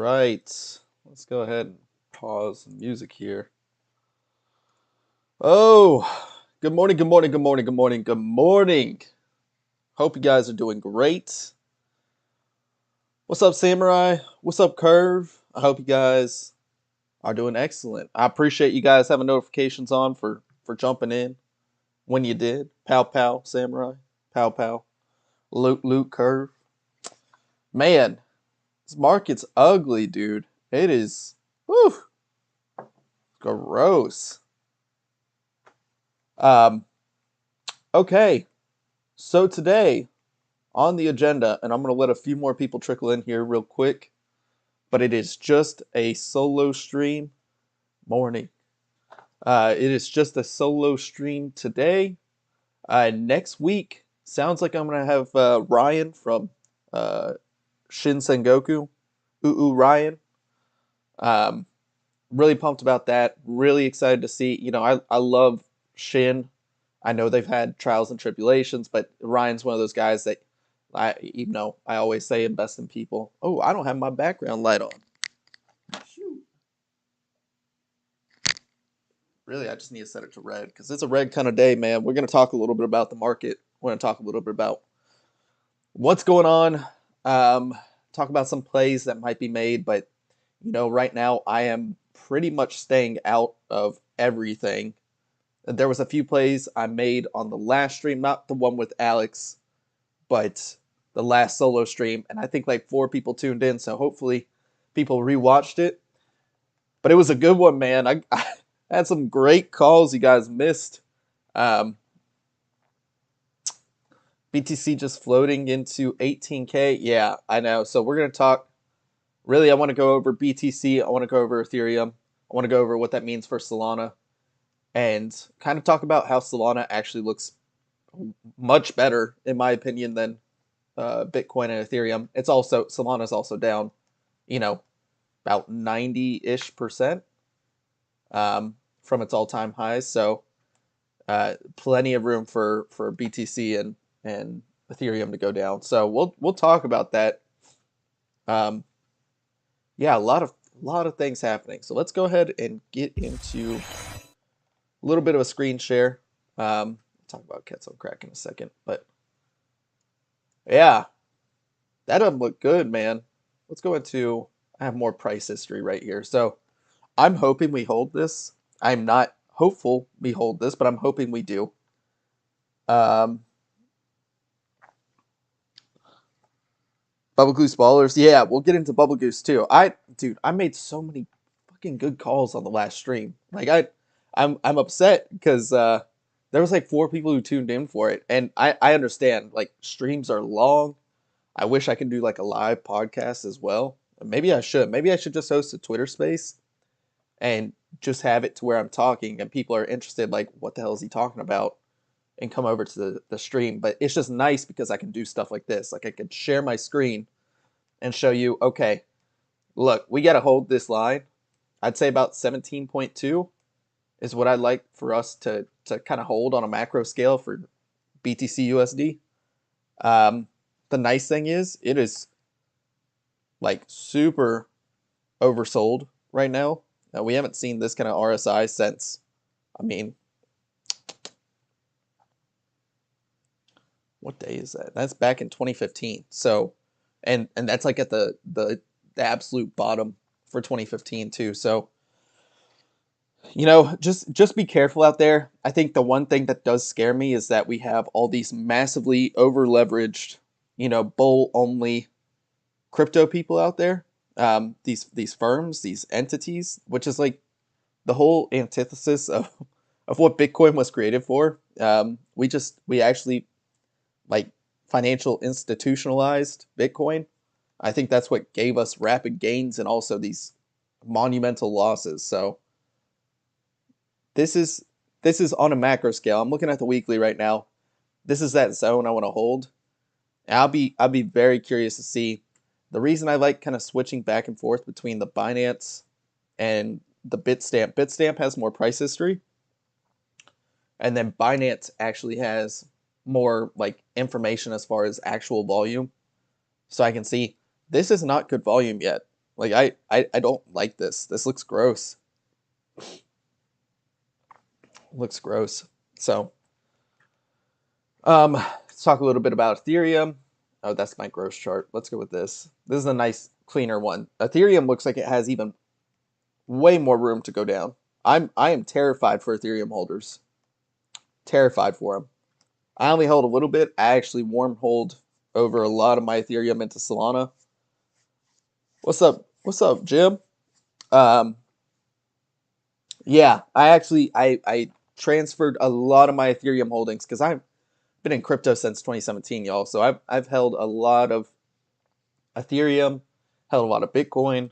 right. Let's go ahead and pause the music here. Oh, good morning, good morning, good morning, good morning, good morning. Hope you guys are doing great. What's up, Samurai? What's up, Curve? I hope you guys are doing excellent. I appreciate you guys having notifications on for jumping in when you did. Pow pow, Samurai. Pow pow. Luke, Curve. Man, this market's ugly, dude. It is, whew, gross. Um, okay, so today on the agenda, and I'm going to let a few more people trickle in here real quick, but it is just a solo stream morning. It is just a solo stream today. Next week, sounds like I'm going to have Ryan from uh, Shin Sengoku. Ryan. Um, really pumped about that. Really excited to see. I love Shin. I know they've had trials and tribulations, but Ryan's one of those guys that I always say invest in people. Oh, I don't have my background light on. Shoot. Really, I just need to set it to red because it's a red kind of day, man. We're going to talk a little bit about the market. We're going to talk a little bit about what's going on. Talk about some plays that might be made, but right now I am pretty much staying out of everything. There was a few plays I made on the last stream, not the one with Alex, but the last solo stream, and I think like 4 people tuned in, so hopefully people rewatched it. But it was a good one, man. I had some great calls you guys missed. Um, BTC just floating into 18K. Yeah, I know. So we're going to talk. Really, I want to go over BTC. I want to go over Ethereum. I want to go over what that means for Solana and kind of talk about how Solana actually looks much better, in my opinion, than Bitcoin and Ethereum. Solana's also down, about 90-ish% from its all-time highs. So plenty of room for BTC and Ethereum to go down. So we'll talk about that. Yeah, a lot of things happening. So let's go ahead and get into a little bit of a screen share. We'll talk about Cats on Crack in a second, but yeah, that doesn't look good, man. Let's go into. I have more price history right here. So I'm hoping we hold this. I'm not hopeful we hold this, but I'm hoping we do. Bubble Goose Ballers. Yeah, we'll get into Bubble Goose too. Dude, I made so many fucking good calls on the last stream. Like I'm upset because there was like 4 people who tuned in for it, and I understand like streams are long. I wish I could do like a live podcast as well. Maybe I should. Maybe I should just host a Twitter space and just have it to where I'm talking and people are interested. Like, what the hell is he talking about? And come over to the stream. But it's just nice because I can do stuff like this. Like I could share my screen and show you, okay, look, we got to hold this line. I'd say about 17.2 is what I'd like for us to kind of hold on a macro scale for BTC USD. The nice thing is it is like super oversold right now. We haven't seen this kind of RSI since, I mean, what day is that? That's back in 2015. So, and that's like at the absolute bottom for 2015 too. So, just be careful out there. I think the one thing that does scare me is that we have all these massively over leveraged, bull only crypto people out there. These firms, these entities, which is like the whole antithesis of what Bitcoin was created for. We actually like financial institutionalized Bitcoin. I think that's what gave us rapid gains and also these monumental losses. So this is on a macro scale. I'm looking at the weekly right now. This is that zone I want to hold. And I'll be very curious to see. The reason I like kind of switching back and forth between the Binance and the Bitstamp. Bitstamp has more price history, and then Binance actually has more like information as far as actual volume. So I can see this is not good volume yet. Like I don't like this. This looks gross. Looks gross. So let's talk a little bit about Ethereum. Oh, that's my gross chart. Let's go with this. This is a nice, cleaner one. Ethereum looks like it has even way more room to go down. I am terrified for Ethereum holders. Terrified for them. I only hold a little bit. I actually warm hold over a lot of my Ethereum into Solana. What's up? What's up, Jim? Um, yeah, I transferred a lot of my Ethereum holdings because I've been in crypto since 2017, y'all. So I've held a lot of Ethereum, held a lot of Bitcoin,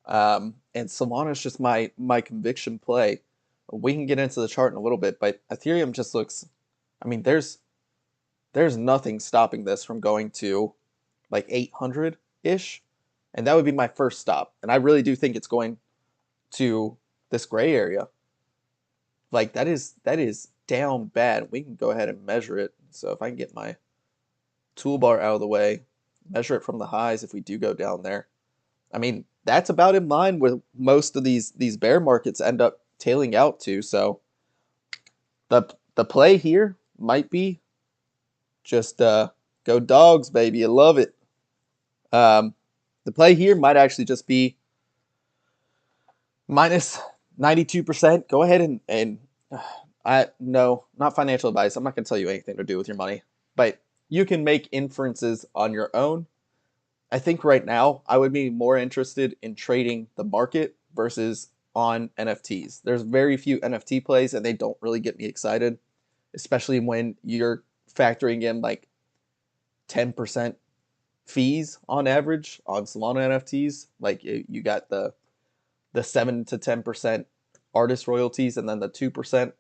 and Solana is just my conviction play. We can get into the chart in a little bit, but Ethereum just looks. I mean, there's nothing stopping this from going to like 800 ish, and that would be my first stop. And I really do think it's going to this gray area. Like that is down bad. We can go ahead and measure it. So if I can get my toolbar out of the way, measure it from the highs if we do go down there. I mean, that's about in line with most of these bear markets end up tailing out to. So the play here might be just go dogs, baby. I love it. The play here might actually just be minus 92%. Go ahead and I no, not financial advice. I'm not going to tell you anything to do with your money, but you can make inferences on your own. I think right now I would be more interested in trading the market versus on NFTs. There's very few NFT plays and they don't really get me excited, especially when you're factoring in like 10% fees on average on Solana NFTs. Like you got the 7 to 10% artist royalties and then the 2%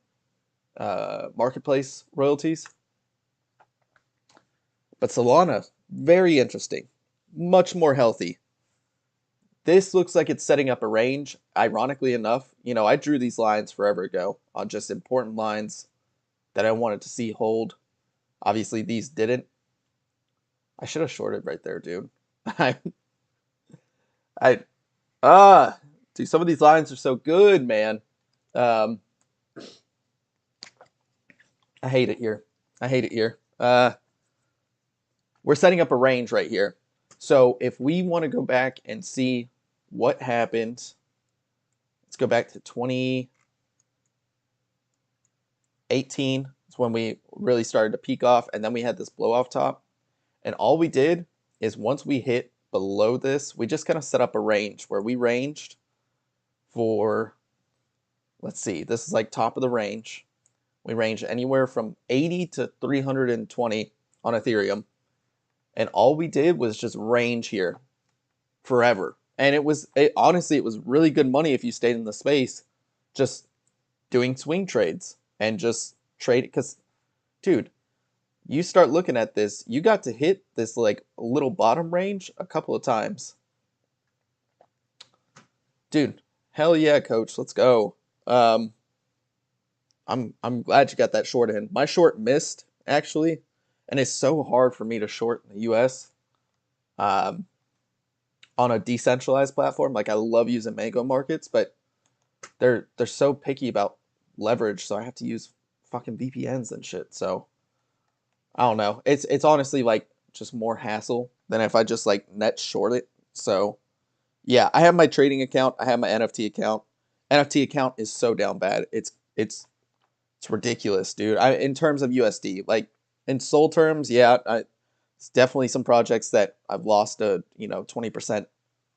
marketplace royalties. But Solana, very interesting, much more healthy. This looks like it's setting up a range. Ironically enough, I drew these lines forever ago on just important lines that I wanted to see hold. Obviously, these didn't. I should have shorted right there, dude. I, I, dude, some of these lines are so good, man. Um, I hate it here. I hate it here. We're setting up a range right here. So if we want to go back and see what happened, let's go back to 2018. It's when we really started to peak off, and then we had this blow off top. And all we did is once we hit below this, we just kind of set up a range where we ranged for, let's see, this is like top of the range. We range anywhere from 80 to 320 on Ethereum. And all we did was just range here forever. And honestly, it was really good money if you stayed in the space just doing swing trades and just trade. Because, dude, you start looking at this, you got to hit this like little bottom range a couple of times. Dude, hell yeah, coach, let's go. I'm glad you got that short in. My short missed actually, and it's so hard for me to short in the US on a decentralized platform. Like I love using Mango markets, but they're so picky about leverage, so I have to use fucking VPNs and shit. So I don't know. It's honestly like just more hassle than if I just like net short it. So yeah, I have my trading account. I have my NFT account. NFT account is so down bad. It's ridiculous, dude. In terms of USD, like in SOL terms, yeah, it's definitely some projects that I've lost a 20%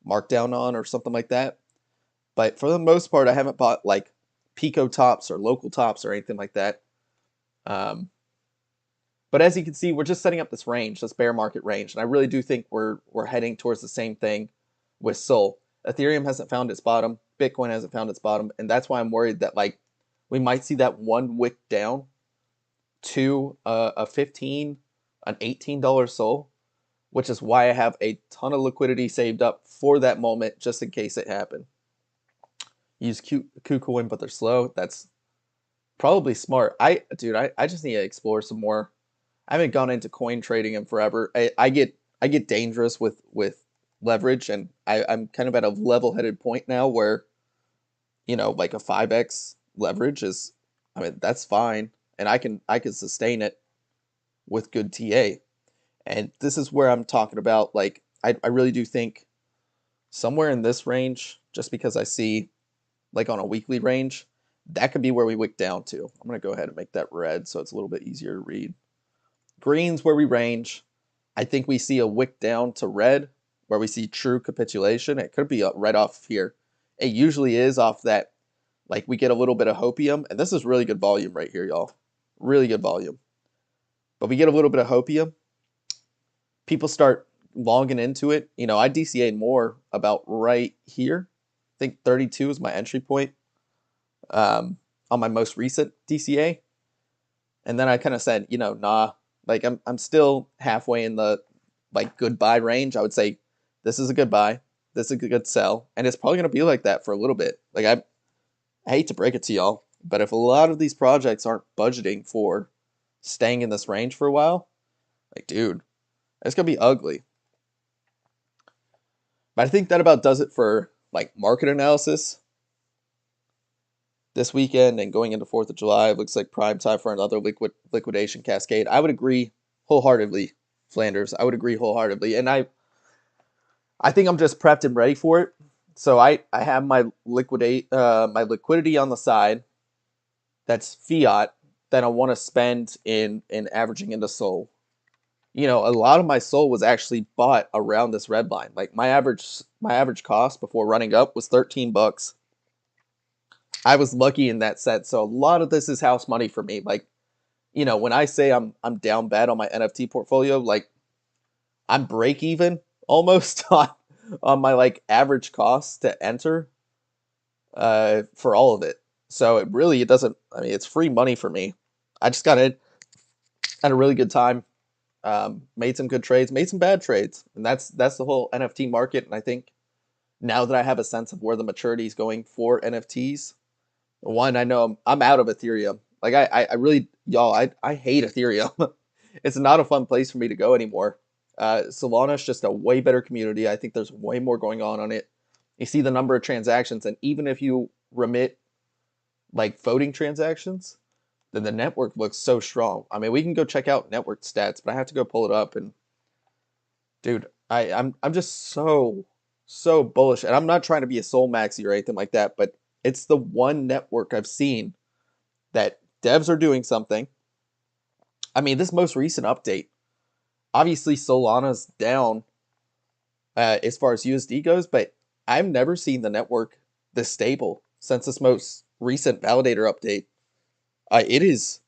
markdown on or something like that. But for the most part, I haven't bought like Pico tops or local tops or anything like that. But as you can see, we're just setting up this range, this bear market range, and I really do think we're heading towards the same thing with SOL. Ethereum hasn't found its bottom, Bitcoin hasn't found its bottom, and that's why I'm worried that like we might see that one wick down to a 15, an $18 SOL, which is why I have a ton of liquidity saved up for that moment just in case it happened. Use KuCoin, but they're slow. That's probably smart. I just need to explore some more. I haven't gone into coin trading in forever. I get dangerous with leverage, and I'm kind of at a level-headed point now where, like a 5x leverage is, I mean, that's fine, and I can sustain it with good TA. And this is where I'm talking about, like, I really do think somewhere in this range, just because I see, like, on a weekly range, that could be where we wick down to. I'm going to go ahead and make that red so it's a little bit easier to read. Green's where we range. I think we see a wick down to red where we see true capitulation. It could be right off here. It usually is off that, like, we get a little bit of hopium, and this is really good volume right here, y'all. Really good volume. But we get a little bit of hopium. People start longing into it. I DCA'd more about right here. I think 32 is my entry point on my most recent DCA. And then I kind of said, nah, like I'm still halfway in the like good buy range. I would say this is a good buy. This is a good sell. And it's probably going to be like that for a little bit. Like I hate to break it to y'all, but if a lot of these projects aren't budgeting for staying in this range for a while, like, dude, it's going to be ugly. But I think that about does it for like market analysis this weekend and going into 4th of July. It looks like prime time for another liquidation cascade. I would agree wholeheartedly, Flanders. I would agree wholeheartedly. And I think I'm just prepped and ready for it. So I have my liquidity on the side that's fiat that I want to spend in averaging into SOL. A lot of my SOL was actually bought around this red line. Like my average cost before running up was $13. I was lucky in that sense. So a lot of this is house money for me. Like, when I say I'm down bad on my NFT portfolio, like I'm break even almost on my like average cost to enter for all of it. So it doesn't, I mean, it's free money for me. I just had a really good time. Made some good trades, made some bad trades, and that's the whole NFT market. And I think now that I have a sense of where the maturity is going for NFTs, one, I know I'm out of Ethereum. Like I really, y'all, I hate Ethereum. It's not a fun place for me to go anymore. Solana is just a way better community. I think there's way more going on it. You see the number of transactions, and even if you remit like voting transactions, then the network looks so strong. I mean, we can go check out network stats, but I have to go pull it up. And dude, I'm just so bullish, and I'm not trying to be a soul maxi or anything like that, but it's the one network I've seen that devs are doing something. I mean, this most recent update, obviously Solana's down as far as USD goes, but I've never seen the network this stable since this most recent validator update. It is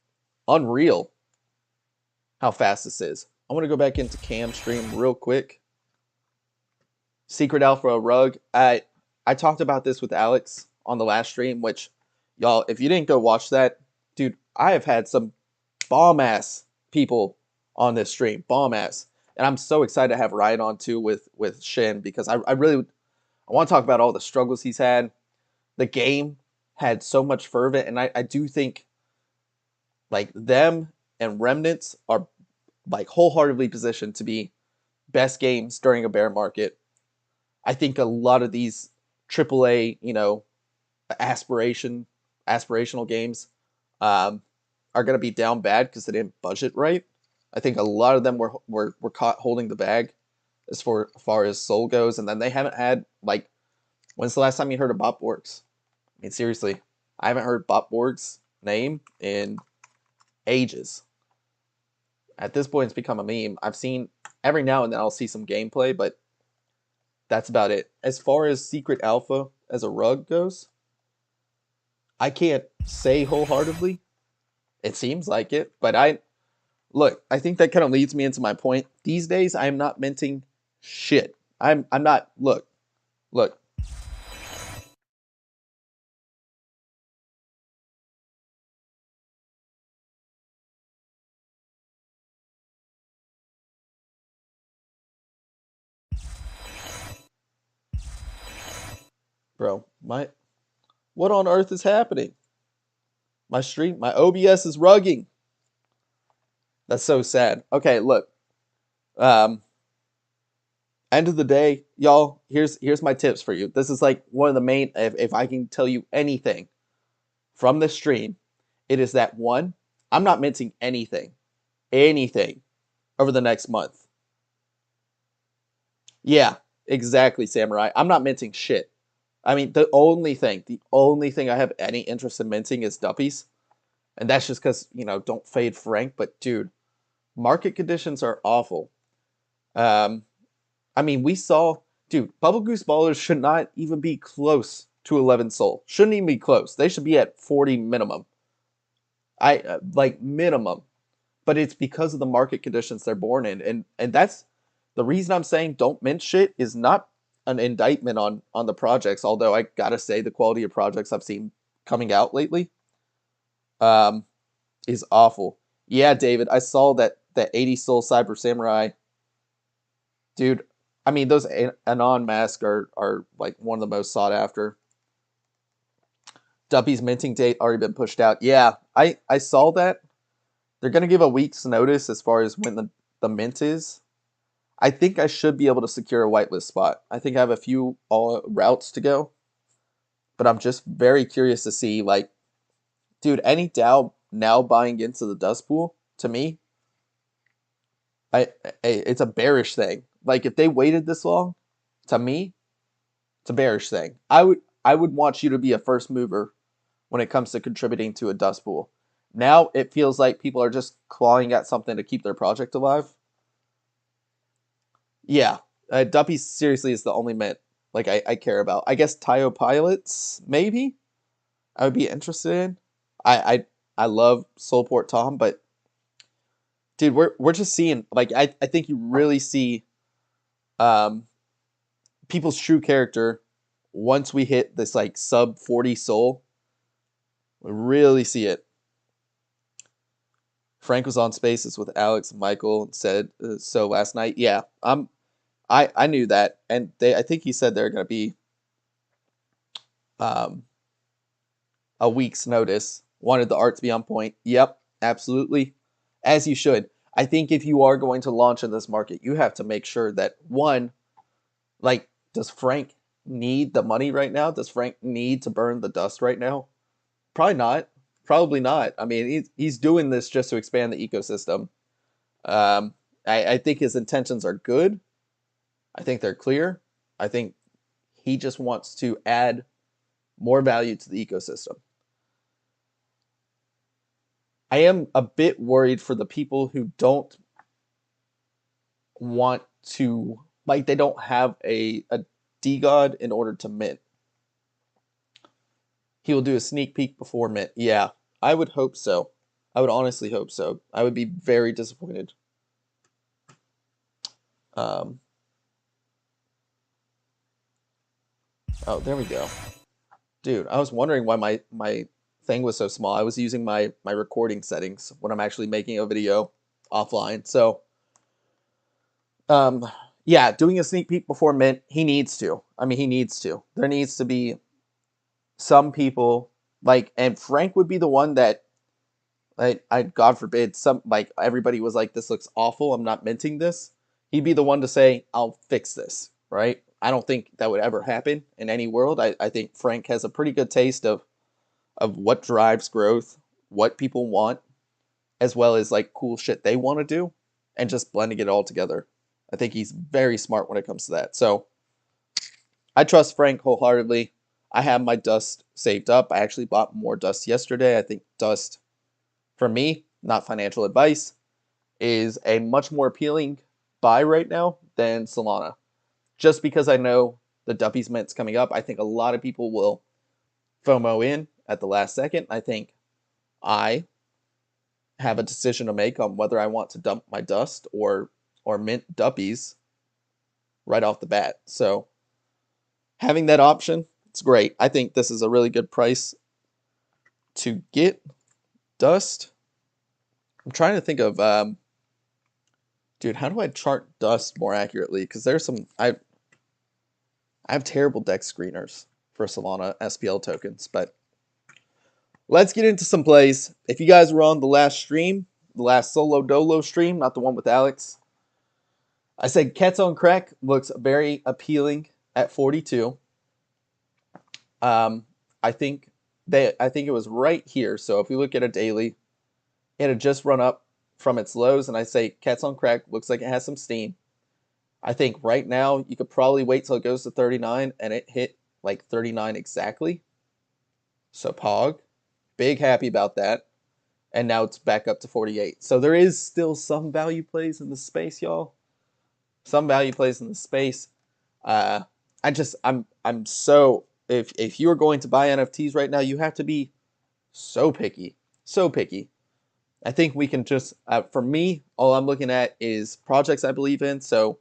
unreal how fast this is. I want to go back into cam stream real quick. Secret Alpha Rug. I talked about this with Alex on the last stream, which, y'all, if you didn't go watch that, dude, I have had some bomb ass people on this stream, bomb ass, and I'm so excited to have Ryan on too with Shin, because I want to talk about all the struggles he's had. The game had so much fervent, and I do think like them and Remnants are like wholeheartedly positioned to be best games during a bear market. I think a lot of these AAA, aspirational games are going to be down bad because they didn't budget right. I think a lot of them were caught holding the bag as far as SOL goes, and then they haven't had, like, when's the last time you heard of Botborgs? I mean, seriously, I haven't heard Botborg's name in ages. At this point, it's become a meme. I've seen every now and then I'll see some gameplay, but that's about it. As far as Secret Alpha as a rug goes, I can't say wholeheartedly. It seems like it, but I think that kind of leads me into my point. These days, I am not minting shit. I'm not. Look, bro. What on earth is happening? My stream, my OBS is rugging. That's so sad. Okay, look. Um, End of the day, y'all, here's my tips for you. This is like one of the main, if I can tell you anything from this stream, it is that one, I'm not minting anything over the next month. Yeah, exactly, Samurai. I'm not minting shit. I mean, the only thing I have any interest in minting is duppies. And that's just because, don't fade Frank. But dude, market conditions are awful. Um, I mean, we saw, dude, Bubble Goose Ballers should not even be close to 11 Sol. Shouldn't even be close. They should be at 40 minimum. Like minimum. But it's because of the market conditions they're born in. And that's the reason I'm saying don't mint shit is not an indictment on the projects, although I gotta say the quality of projects I've seen coming out lately is awful. Yeah, David, I saw that 80 Soul Cyber Samurai. Dude, I mean, those Anon masks are like one of the most sought after. Duppy's minting date already been pushed out. Yeah, I saw that. They're going to give a week's notice as far as when the mint is. I think I should be able to secure a whitelist spot. I think I have a few routes to go. But I'm just very curious to see, like, dude, any DAO now buying into the dust pool, to me, it's a bearish thing. Like, if they waited this long, to me, it's a bearish thing. I would want you to be a first mover when it comes to contributing to a dust pool. Now it feels like people are just clawing at something to keep their project alive. Yeah, Duppy seriously is the only mint like I care about. I guess Tayo Pilots, maybe I would be interested in. I love Soulport Tom, but dude, we're just seeing like I think you really see um people's true character once we hit this like sub 40 soul. We really see it. Frank was on Spaces with Alex and Michael and said so last night. Yeah, I knew that, and I think he said they're going to be um, a week's notice. Wanted the art to be on point. Yep, absolutely, as you should. I think if you are going to launch in this market, you have to make sure that one, like, does Frank need the money right now? Does Frank need to burn the dust right now? Probably not. Probably not. I mean, he's doing this just to expand the ecosystem. Um, I think his intentions are good. I think they're clear. I think he just wants to add more value to the ecosystem. I am a bit worried for the people who don't want to, like, they don't have a DGOD in order to mint. He will do a sneak peek before mint. Yeah, I would hope so. I would honestly hope so. I would be very disappointed. Oh, there we go. Dude, I was wondering why my thing was so small. I was using my recording settings when I'm actually making a video offline. So, yeah, doing a sneak peek before mint, he needs to. I mean, he needs to. There needs to be some people like, and Frank would be the one that, I God forbid, some like everybody was like, this looks awful. I'm not minting this. He'd be the one to say, I'll fix this. Right? I don't think that would ever happen in any world. I think Frank has a pretty good taste of what drives growth, what people want, as well as like cool shit they want to do, and just blending it all together. I think he's very smart when it comes to that. So I trust Frank wholeheartedly. I have my dust saved up. I actually bought more dust yesterday. I think dust, for me, not financial advice, is a much more appealing buy right now than Solana. Just because I know the Duppy's Mint's coming up, I think a lot of people will FOMO in at the last second. I think I have a decision to make on whether I want to dump my dust or mint Duppies right off the bat. So having that option, it's great. I think this is a really good price to get dust. I'm trying to think of dude, how do I chart dust more accurately? Because there's some I have terrible deck screeners for Solana SPL tokens, but let's get into some plays. If you guys were on the last stream, the last solo dolo stream, not the one with Alex, I said Cats on Crack looks very appealing at 42. Um, I think I think it was right here. So if we look at a daily, it had just run up from its lows, and I say Cats on Crack looks like it has some steam. I think right now you could probably wait till it goes to 39, and it hit like 39 exactly. So Pog, big happy about that. And now it's back up to 48. So there is still some value plays in the space, y'all. Some value plays in the space. Uh, I'm so if you are going to buy NFTs right now, you have to be so picky, so picky. I think we can just for me, all I'm looking at is projects I believe in. So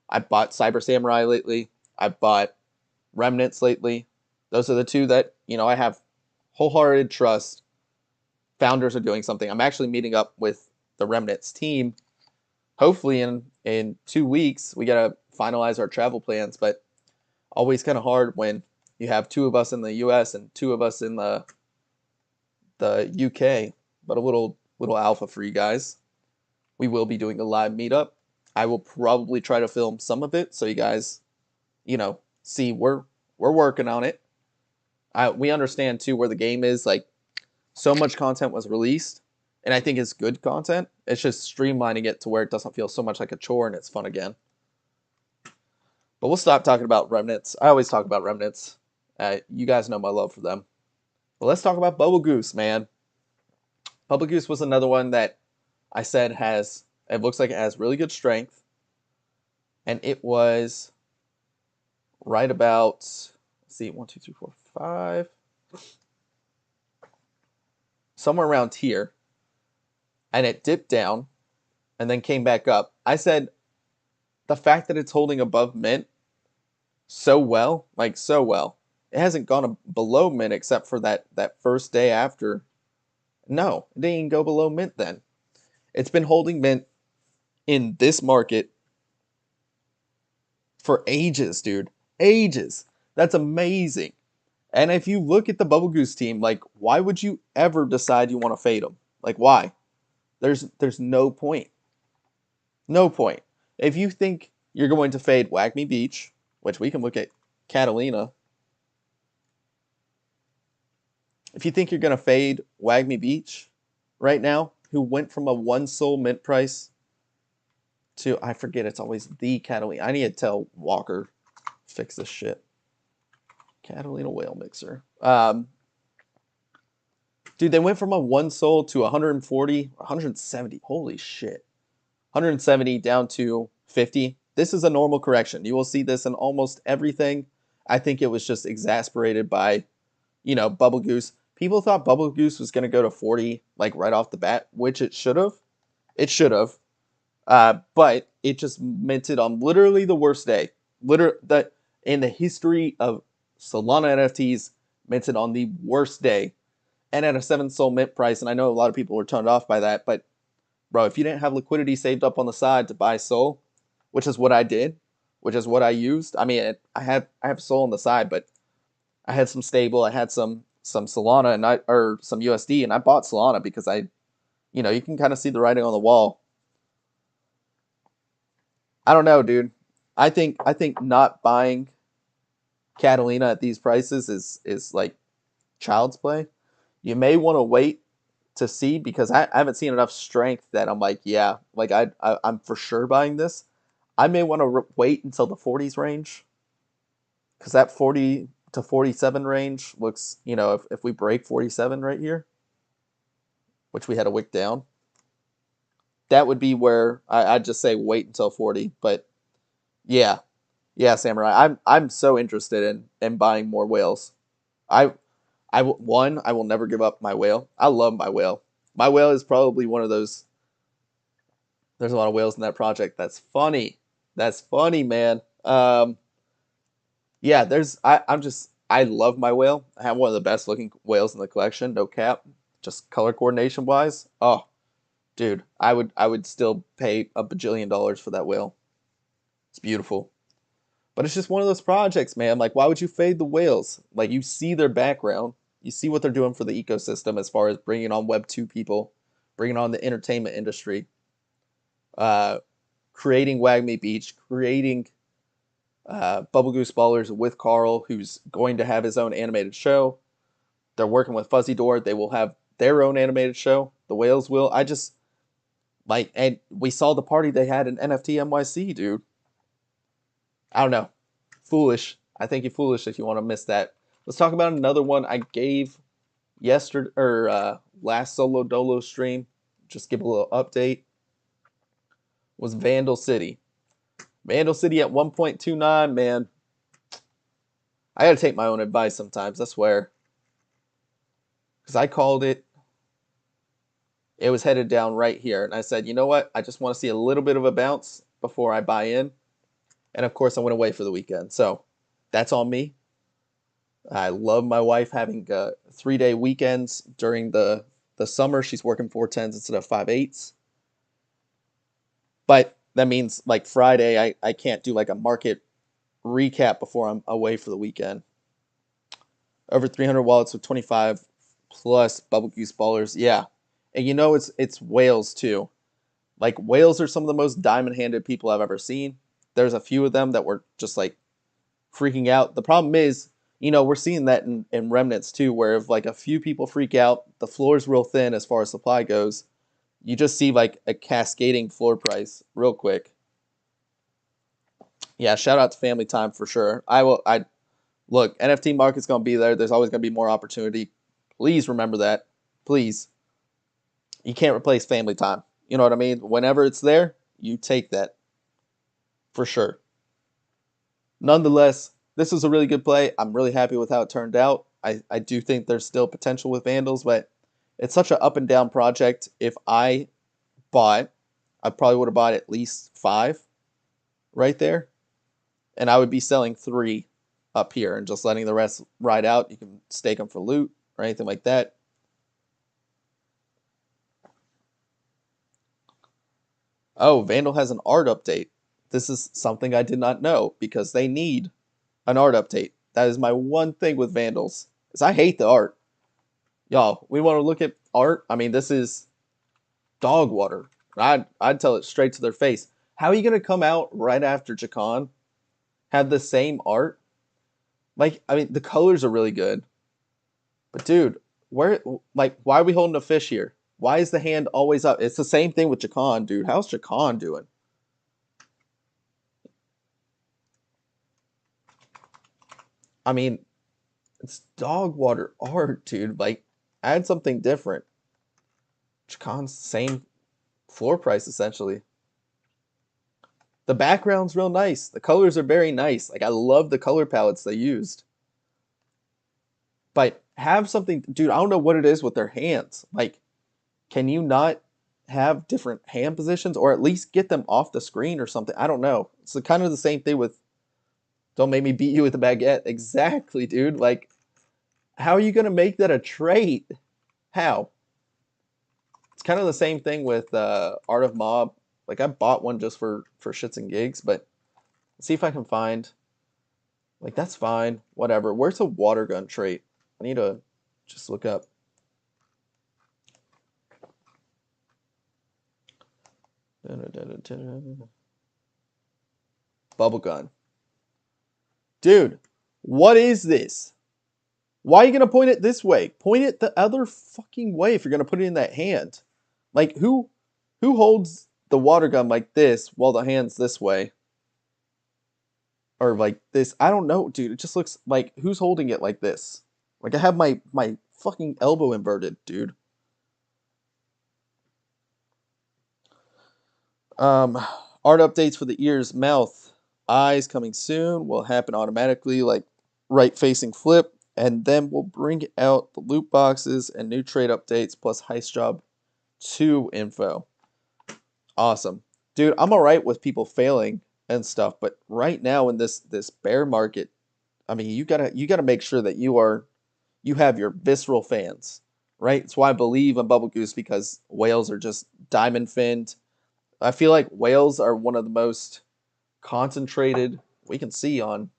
I bought Cyber Samurai lately. I bought Remnants lately. Those are the two that I have wholehearted trust. Founders are doing something. I'm actually meeting up with the Remnants team. Hopefully in 2 weeks, we gotta finalize our travel plans. But always kind of hard when you have two of us in the U.S. and two of us in the UK. But a little alpha for you guys. We will be doing a live meetup. I will probably try to film some of it so you guys, see we're working on it. We understand too where the game is. Like so much content was released, and I think it's good content. It's just streamlining it to where it doesn't feel so much like a chore and it's fun again. But we'll stop talking about remnants. I always talk about remnants. You guys know my love for them. But let's talk about Bubble Goose, man. Bubble Goose was another one that I said it looks like it has really good strength. And it was right about, let's see, 1, 2, 3, 4, 5. Somewhere around here. And it dipped down and then came back up. I said the fact that it's holding above mint so well, like so well. It hasn't gone below mint except for that first day after. No, it didn't even go below mint then. It's been holding mint in this market for ages, dude. Ages. That's amazing. And if you look at the Bubble Goose team, like, why would you ever decide you want to fade them? Like, why? There's no point. No point. If you think you're going to fade Wagme Beach, which we can look at Catalina. If you think you're going to fade Wagme Beach right now, who went from a 1 SOL mint price to, I forget, it's always the Catalina. I need to tell Walker, fix this shit. Catalina Whale Mixer. Dude, they went from a 1 SOL to 140, 170. Holy shit. 170 down to 50. This is a normal correction. You will see this in almost everything. I think it was just exasperated by, Bubble Goose. People thought Bubble Goose was going to go to 40, like right off the bat, which it should have. It should have. But it just minted on literally the worst day. In the history of Solana NFTs, minted on the worst day. And at a 7 SOL mint price. And I know a lot of people were turned off by that, but bro, if you didn't have liquidity saved up on the side to buy SOL, which is what I did, which is what I used. I mean, I have SOL on the side, but I had some stable, I had some Solana or some USD, and I bought Solana because you can kind of see the writing on the wall. I don't know, dude. I think not buying Catalina at these prices is like child's play. You may want to wait to see because I haven't seen enough strength that I'm like, yeah, like I'm for sure buying this. I may want to wait until the 40s range because that 40 to 47 range looks, if we break 47 right here, which we had a wick down, that would be where I'd just say wait until 40. But yeah, Samurai, I'm so interested in buying more whales. I I will never give up my whale. I love my whale. My whale is probably one of those. There's a lot of whales in that project. That's funny. That's funny, man. Yeah, I love my whale. I have one of the best looking whales in the collection. No cap. Just color coordination wise. Oh, dude, I would still pay a bajillion dollars for that whale. It's beautiful. But it's just one of those projects, man. Like, why would you fade the whales? Like, you see their background, you see what they're doing for the ecosystem as far as bringing on Web 2 people, bringing on the entertainment industry, uh, creating Wagme Beach, creating Bubble Goose Ballers with Carl, who's going to have his own animated show. They're working with Fuzzy Door. They will have their own animated show. The Whales will. I just like, and we saw the party they had in NFT NYC, dude. I don't know. Foolish. I think you're foolish if you want to miss that. Let's talk about another one I gave yesterday or last solo dolo stream. Just give a little update. Was Vandal City. Vandal City at 1.29, man. I gotta take my own advice sometimes, I swear. Because I called it. It was headed down right here. And I said, you know what? I just want to see a little bit of a bounce before I buy in. And of course, I went away for the weekend. So that's on me. I love my wife having 3-day weekends during the summer. She's working 410s instead of 5/8s. But that means like Friday, I can't do like a market recap before I'm away for the weekend. Over 300 wallets with 25 plus Bubble Goose Ballers. Yeah. And you know it's whales too. Like whales are some of the most diamond-handed people I've ever seen. There's a few of them that were just like freaking out. The problem is, you know, we're seeing that in remnants too, where if like a few people freak out, the floor is real thin as far as supply goes. You just see like a cascading floor price real quick. Yeah, shout out to Family Time for sure. I look, NFT market's gonna be there. There's always gonna be more opportunity. Please remember that. Please. You can't replace Family Time. You know what I mean? Whenever it's there, you take that. For sure. Nonetheless, this was a really good play. I'm really happy with how it turned out. I do think there's still potential with Vandals, but it's such an up and down project. If I bought, I probably would have bought at least 5 right there. And I would be selling 3 up here and just letting the rest ride out. You can stake them for loot or anything like that. Oh, Vandal has an art update. This is something I did not know because they need an art update. That is my one thing with Vandals. Is I hate the art. Y'all, we want to look at art. I mean, this is dog water. I'd tell it straight to their face. How are you gonna come out right after Jacon, have the same art? Like, I mean, the colors are really good, but dude, where like why are we holding a fish here? Why is the hand always up? It's the same thing with Jacon, dude. How's Jacon doing? I mean, it's dog water art, dude. Like, add something different. Jacon's same floor price essentially. The background's real nice. The colors are very nice. Like I love the color palettes they used. But have something, dude, I don't know what it is with their hands. Like, can you not have different hand positions or at least get them off the screen or something? I don't know. It's kind of the same thing with don't make me beat you with a baguette. Exactly, dude. Like, how are you going to make that a trait? How? It's kind of the same thing with Art of Mob. Like, I bought one just for shits and gigs, but let's see if I can find. Like, that's fine. Whatever. Where's a water gun trait? I need to just look up. Bubble gun. Dude, what is this? Why are you going to point it this way? Point it the other fucking way if you're going to put it in that hand. Like, who holds the water gun like this while the hand's this way? Or like this? I don't know, dude. It just looks like, who's holding it like this? Like, I have my fucking elbow inverted, dude. Art updates for the ears, mouth, eyes coming soon. Will happen automatically, like right facing flip. And then we'll bring out the loot boxes and new trade updates plus Heist Job 2 info. Awesome. Dude, I'm alright with people failing and stuff, but right now in this bear market, I mean, you gotta make sure that you have your visceral fans, right? That's why I believe in Bubble Goose, because whales are just diamond finned. I feel like whales are one of the most concentrated, we can see on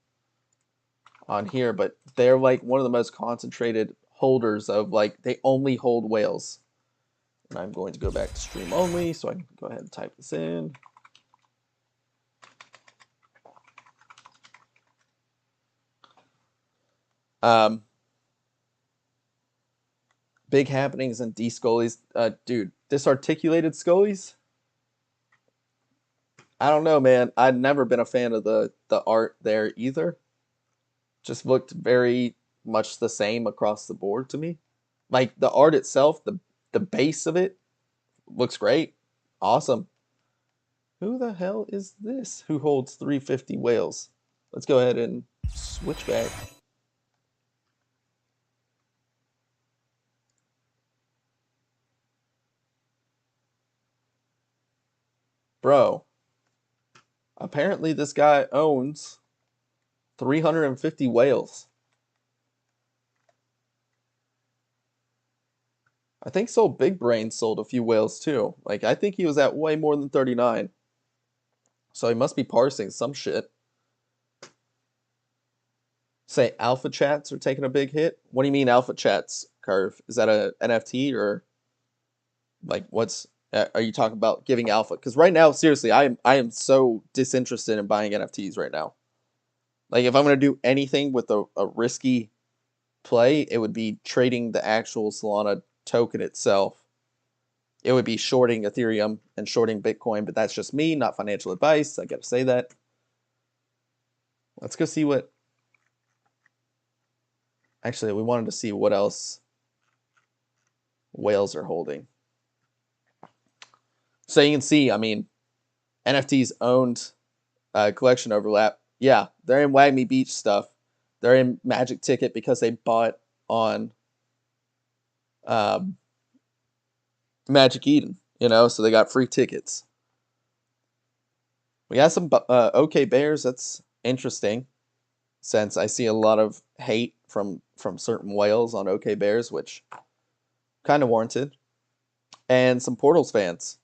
here, but they're like one of the most concentrated holders of, like, they only hold whales. And I'm going to go back to stream only so I can go ahead and type this in. Um, big happenings and D-Scullies. Dude, disarticulated Scullies? I don't know, man. I've never been a fan of the art there either. Just looked very much the same across the board to me. Like the art itself, the base of it looks great. Awesome. Who the hell is this? Who holds 350 whales? Let's go ahead and switch back. Bro, apparently this guy owns 350 whales. I think Soul Big Brain sold a few whales too. Like I think he was at way more than 39. So he must be parsing some shit. Say alpha chats are taking a big hit. What do you mean alpha chats, Curve? Is that a NFT or like what's are you talking about giving alpha? Because right now, seriously, I am so disinterested in buying NFTs right now. Like if I'm gonna do anything with a risky play, it would be trading the actual Solana token itself. It would be shorting Ethereum and shorting Bitcoin, but that's just me, not financial advice. I gotta say that. Let's go see what. Actually, we wanted to see what else whales are holding. So you can see, I mean, NFTs owned collection overlap. Yeah, they're in Wagme Beach stuff. They're in Magic Ticket because they bought on um, Magic Eden, so they got free tickets. We got some OK Bears. That's interesting since I see a lot of hate from certain whales on OK Bears, which kind of warranted, and some Portals fans,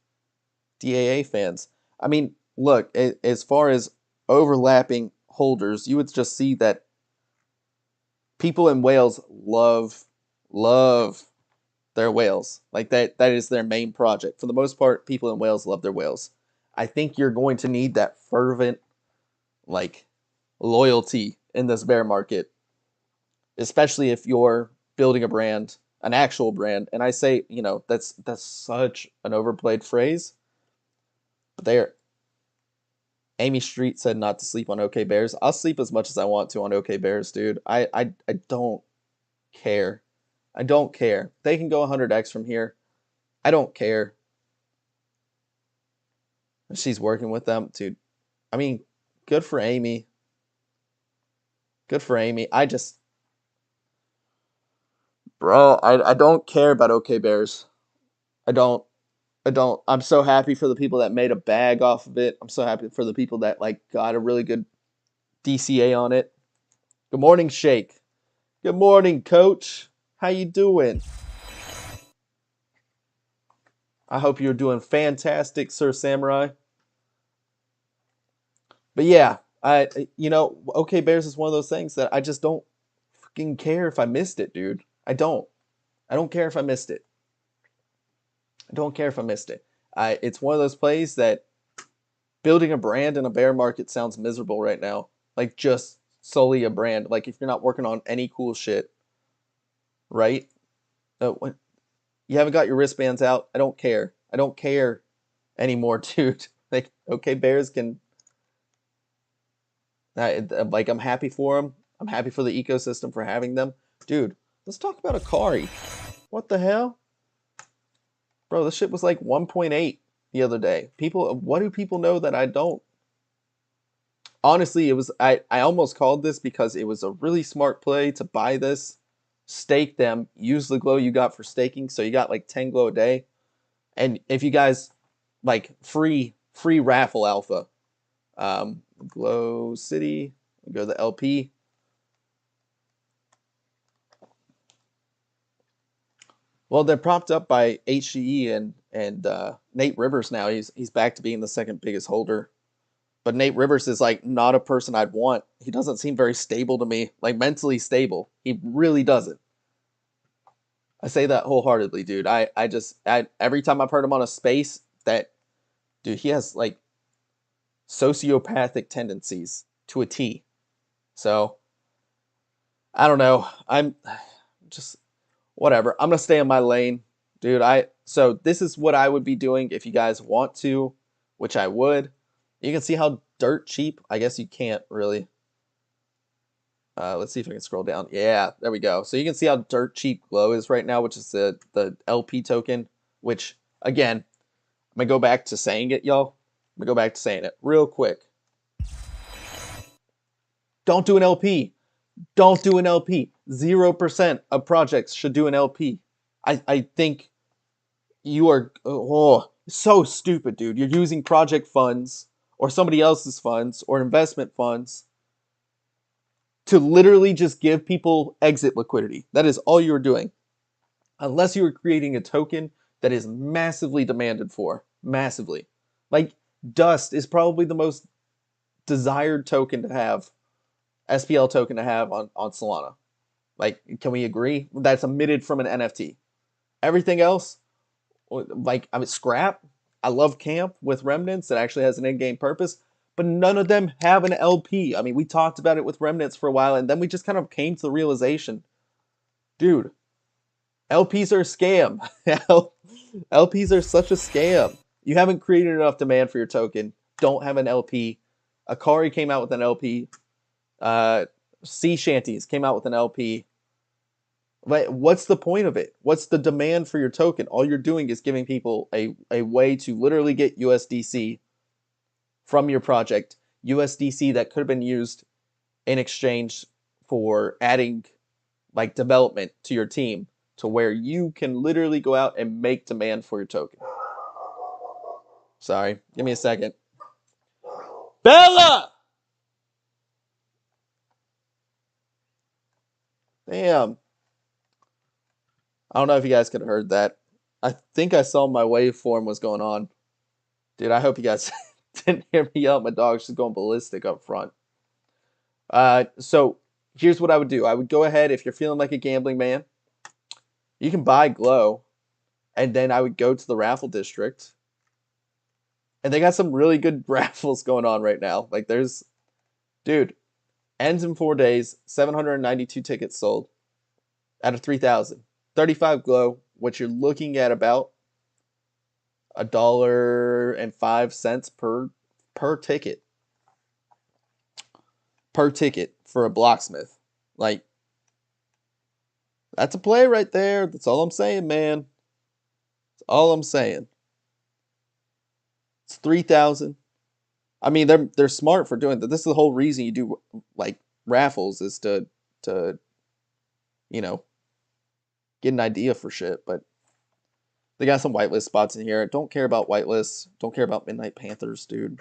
DAA fans. I mean, look, as far as overlapping holders, you would just see that people in Wales love their whales. Like that is their main project. For the most part, people in Wales love their whales. I think you're going to need that fervent like loyalty in this bear market, especially if you're building a brand, an actual brand. And I say, that's such an overplayed phrase. But there, Amy Street said not to sleep on OK Bears. I'll sleep as much as I want to on OK Bears, dude. I don't care. I don't care. They can go 100x from here. I don't care. She's working with them, dude. I mean, good for Amy. Good for Amy. Bro, I don't care about OK Bears. I don't. I don't. I'm so happy for the people that made a bag off of it. I'm so happy for the people that like got a really good DCA on it. Good morning, Shake. Good morning, Coach. How you doing? I hope you're doing fantastic, Sir Samurai. But yeah, OK Bears is one of those things that I just don't freaking care if I missed it, dude. I don't. I don't care if I missed it. I don't care if I missed it. It's one of those plays that building a brand in a bear market sounds miserable right now. Like just solely a brand. Like if you're not working on any cool shit, right? When you haven't got your wristbands out, I don't care. I don't care anymore, dude. Like OK Bears can. Like I'm happy for them. I'm happy for the ecosystem for having them, dude. Let's talk about Akari. What the hell? Bro, this shit was like 1.8 the other day. What do people know that I don't? Honestly, I almost called this because it was a really smart play to buy this, stake them, use the glow you got for staking, so you got like 10 glow a day. And if you guys like free raffle alpha, Glow City, go to the LP. Well, they're propped up by HGE and Nate Rivers now. He's back to being the second biggest holder. But Nate Rivers is like not a person I'd want. He doesn't seem very stable to me, like mentally stable. He really doesn't. I say that wholeheartedly, dude. Every time I've heard him on a space, that dude, he has like sociopathic tendencies to a T. So I don't know. I'm just whatever. I'm gonna stay in my lane, dude. So this is what I would be doing if you guys want to, which I would. You can see how dirt cheap. I guess you can't really. Let's see if I can scroll down. Yeah, there we go. So you can see how dirt cheap Glow is right now, which is the LP token. Which again, I'm gonna go back to saying it, y'all. I'm gonna go back to saying it real quick. Don't do an LP. Don't do an LP. 0% of projects should do an LP. I think you are so stupid, dude. You're using project funds or somebody else's funds or investment funds to literally just give people exit liquidity. That is all you're doing. Unless you are creating a token that is massively demanded for. Massively. Like, Dust is probably the most desired token to have, SPL token to have on Solana. Like, can we agree? That's emitted from an NFT. Everything else, like, I mean, Scrap. I love Camp with Remnants that actually has an in-game purpose, but none of them have an LP. I mean, we talked about it with Remnants for a while, and then we just kind of came to the realization, dude, LPs are a scam. LPs are such a scam. You haven't created enough demand for your token. Don't have an LP. Akari came out with an LP. Sea Shanties came out with an LP. But what's the point of it? What's the demand for your token? All you're doing is giving people a way to literally get USDC from your project. USDC that could have been used in exchange for adding like development to your team to where you can literally go out and make demand for your token. Sorry, give me a second. Bella! Damn. I don't know if you guys could have heard that. I think I saw my waveform was going on. Dude, I hope you guys didn't hear me yell at my dog. She's going ballistic up front. So here's what I would do. I would go ahead, if you're feeling like a gambling man, you can buy Glow, and then I would go to the raffle district. And they got some really good raffles going on right now. Like dude, ends in 4 days, 792 tickets sold out of 3,000. 35 Glow, which you're looking at about $1.05 per ticket. Per ticket for a blocksmith. Like, that's a play right there. That's all I'm saying, man. That's all I'm saying. It's 3,000. I mean, they're smart for doing that. This is the whole reason you do like raffles is to you know get an idea for shit. But they got some whitelist spots in here. Don't care about whitelists. Don't care about Midnight Panthers, dude.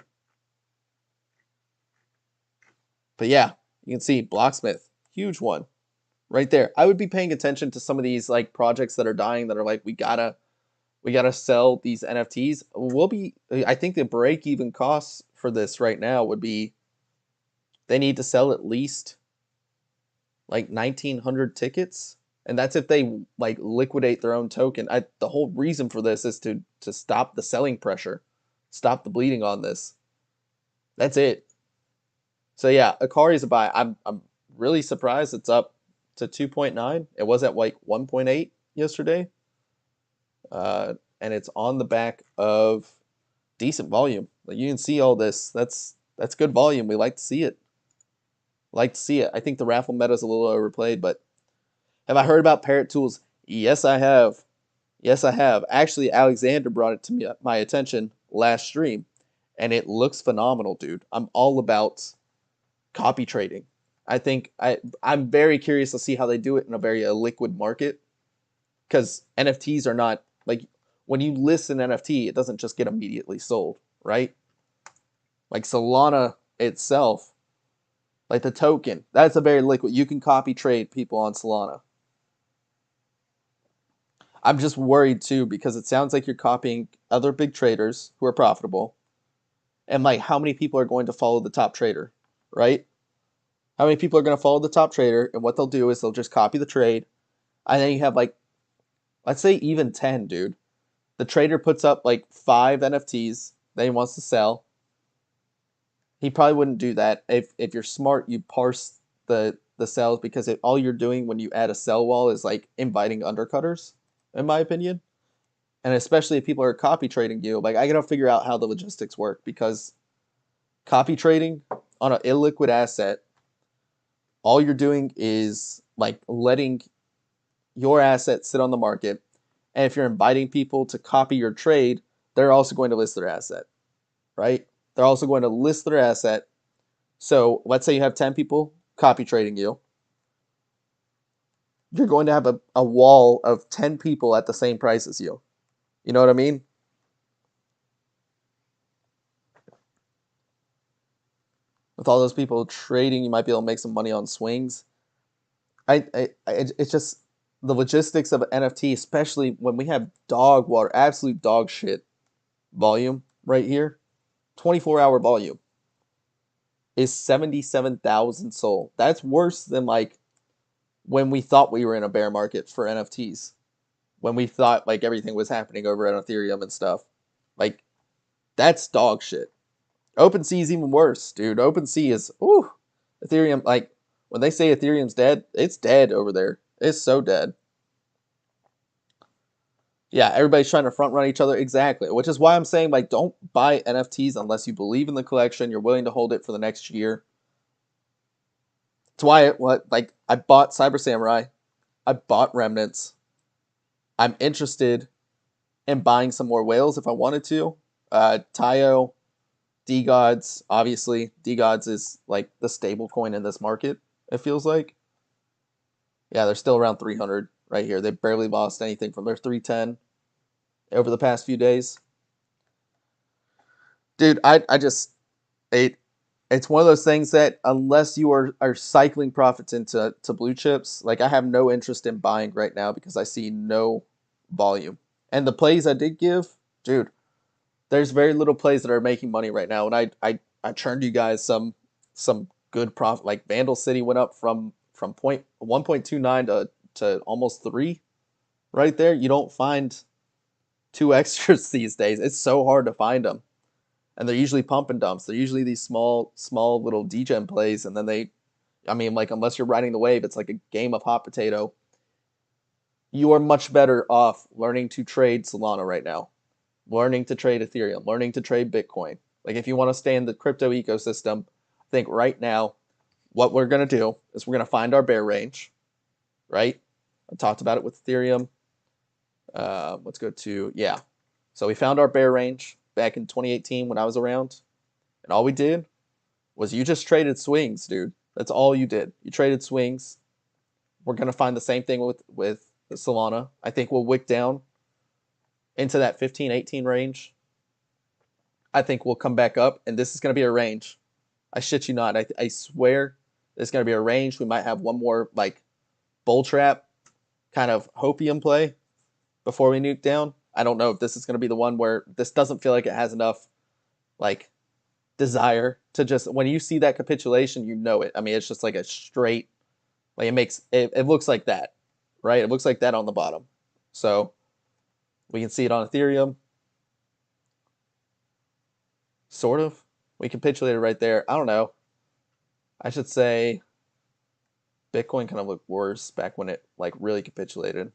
But yeah, you can see Blocksmith, huge one, right there. I would be paying attention to some of these like projects that are dying that are like we gotta sell these NFTs. I think the break even costs for this right now would be they need to sell at least like 1,900 tickets, and that's if they like liquidate their own token. The whole reason for this is to stop the selling pressure, stop the bleeding on this. That's it. So yeah, Akari is a buy. I'm really surprised it's up to 2.9. It was at like 1.8 yesterday, and it's on the back of decent volume. Like you can see all this. That's good volume. We like to see it. Like to see it. I think the raffle meta is a little overplayed, but have I heard about Parrot Tools? Yes, I have. Yes, I have. Actually, Alexander brought it to my attention last stream, and it looks phenomenal, dude. I'm all about copy trading. I'm very curious to see how they do it in a very liquid market, because NFTs are not like when you list an NFT, it doesn't just get immediately sold, right? Like Solana itself, like the token, that's a very liquid. You can copy trade people on Solana. I'm just worried too because it sounds like you're copying other big traders who are profitable, and like how many people are going to follow the top trader, right? How many people are going to follow the top trader, and what they'll do is they'll just copy the trade, and then you have like, let's say even 10, dude. The trader puts up like 5 NFTs that he wants to sell. He probably wouldn't do that. If you're smart, you parse the sales because all you're doing when you add a sell wall is like inviting undercutters, in my opinion. And especially if people are copy trading you, like I gotta figure out how the logistics work because copy trading on an illiquid asset, all you're doing is like letting your asset sit on the market. And if you're inviting people to copy your trade, they're also going to list their asset, right? They're also going to list their asset. So let's say you have 10 people copy trading you. You're going to have a wall of 10 people at the same price as you. You know what I mean? With all those people trading, you might be able to make some money on swings. It's just the logistics of an NFT, especially when we have dog water, absolute dog shit volume right here. 24-hour volume is 77,000 SOL. That's worse than like when we thought we were in a bear market for NFTs. When we thought like everything was happening over at Ethereum and stuff. Like that's dog shit. OpenSea is even worse, dude. OpenSea is Ethereum, like when they say Ethereum's dead, it's dead over there. It's so dead. Yeah, everybody's trying to front run each other. Exactly. Which is why I'm saying like don't buy NFTs unless you believe in the collection, you're willing to hold it for the next year. That's why I bought Cyber Samurai, I bought Remnants. I'm interested in buying some more whales if I wanted to. Tayo, D Gods, obviously. D Gods is like the stable coin in this market, it feels like. Yeah, they're still around 300 right here. They barely lost anything from their 310 over the past few days. Dude, I just it's one of those things that unless you are cycling profits into blue chips, like I have no interest in buying right now because I see no volume. And the plays I did give, dude, there's very little plays that are making money right now. And I churned you guys some good profit. Like Vandal City went up from 1.29 to almost 3 right there. You don't find two extras these days. It's so hard to find them. And they're usually pump and dumps. They're usually these small little degen plays, and then like unless you're riding the wave, it's like a game of hot potato. You are much better off learning to trade Solana right now, learning to trade Ethereum, learning to trade Bitcoin. Like if you want to stay in the crypto ecosystem, I think right now what we're gonna do is we're gonna find our bear range, right? I talked about it with Ethereum. Let's go to So we found our bear range back in 2018 when I was around, and all we did was you just traded swings, dude. That's all you did. You traded swings. We're gonna find the same thing with Solana. I think we'll wick down into that 15, 18 range. I think we'll come back up, and this is gonna be a range. I shit you not. I swear there's gonna be a range. We might have one more like bull trap kind of hopium play before we nuke down. I don't know if this is gonna be the one where this doesn't feel like it has enough like desire to just when you see that capitulation, you know it. I mean, it's just like a straight like it looks like that, right? It looks like that on the bottom. So we can see it on Ethereum. Sort of. We capitulated right there. I don't know. I should say Bitcoin kind of looked worse back when it like really capitulated.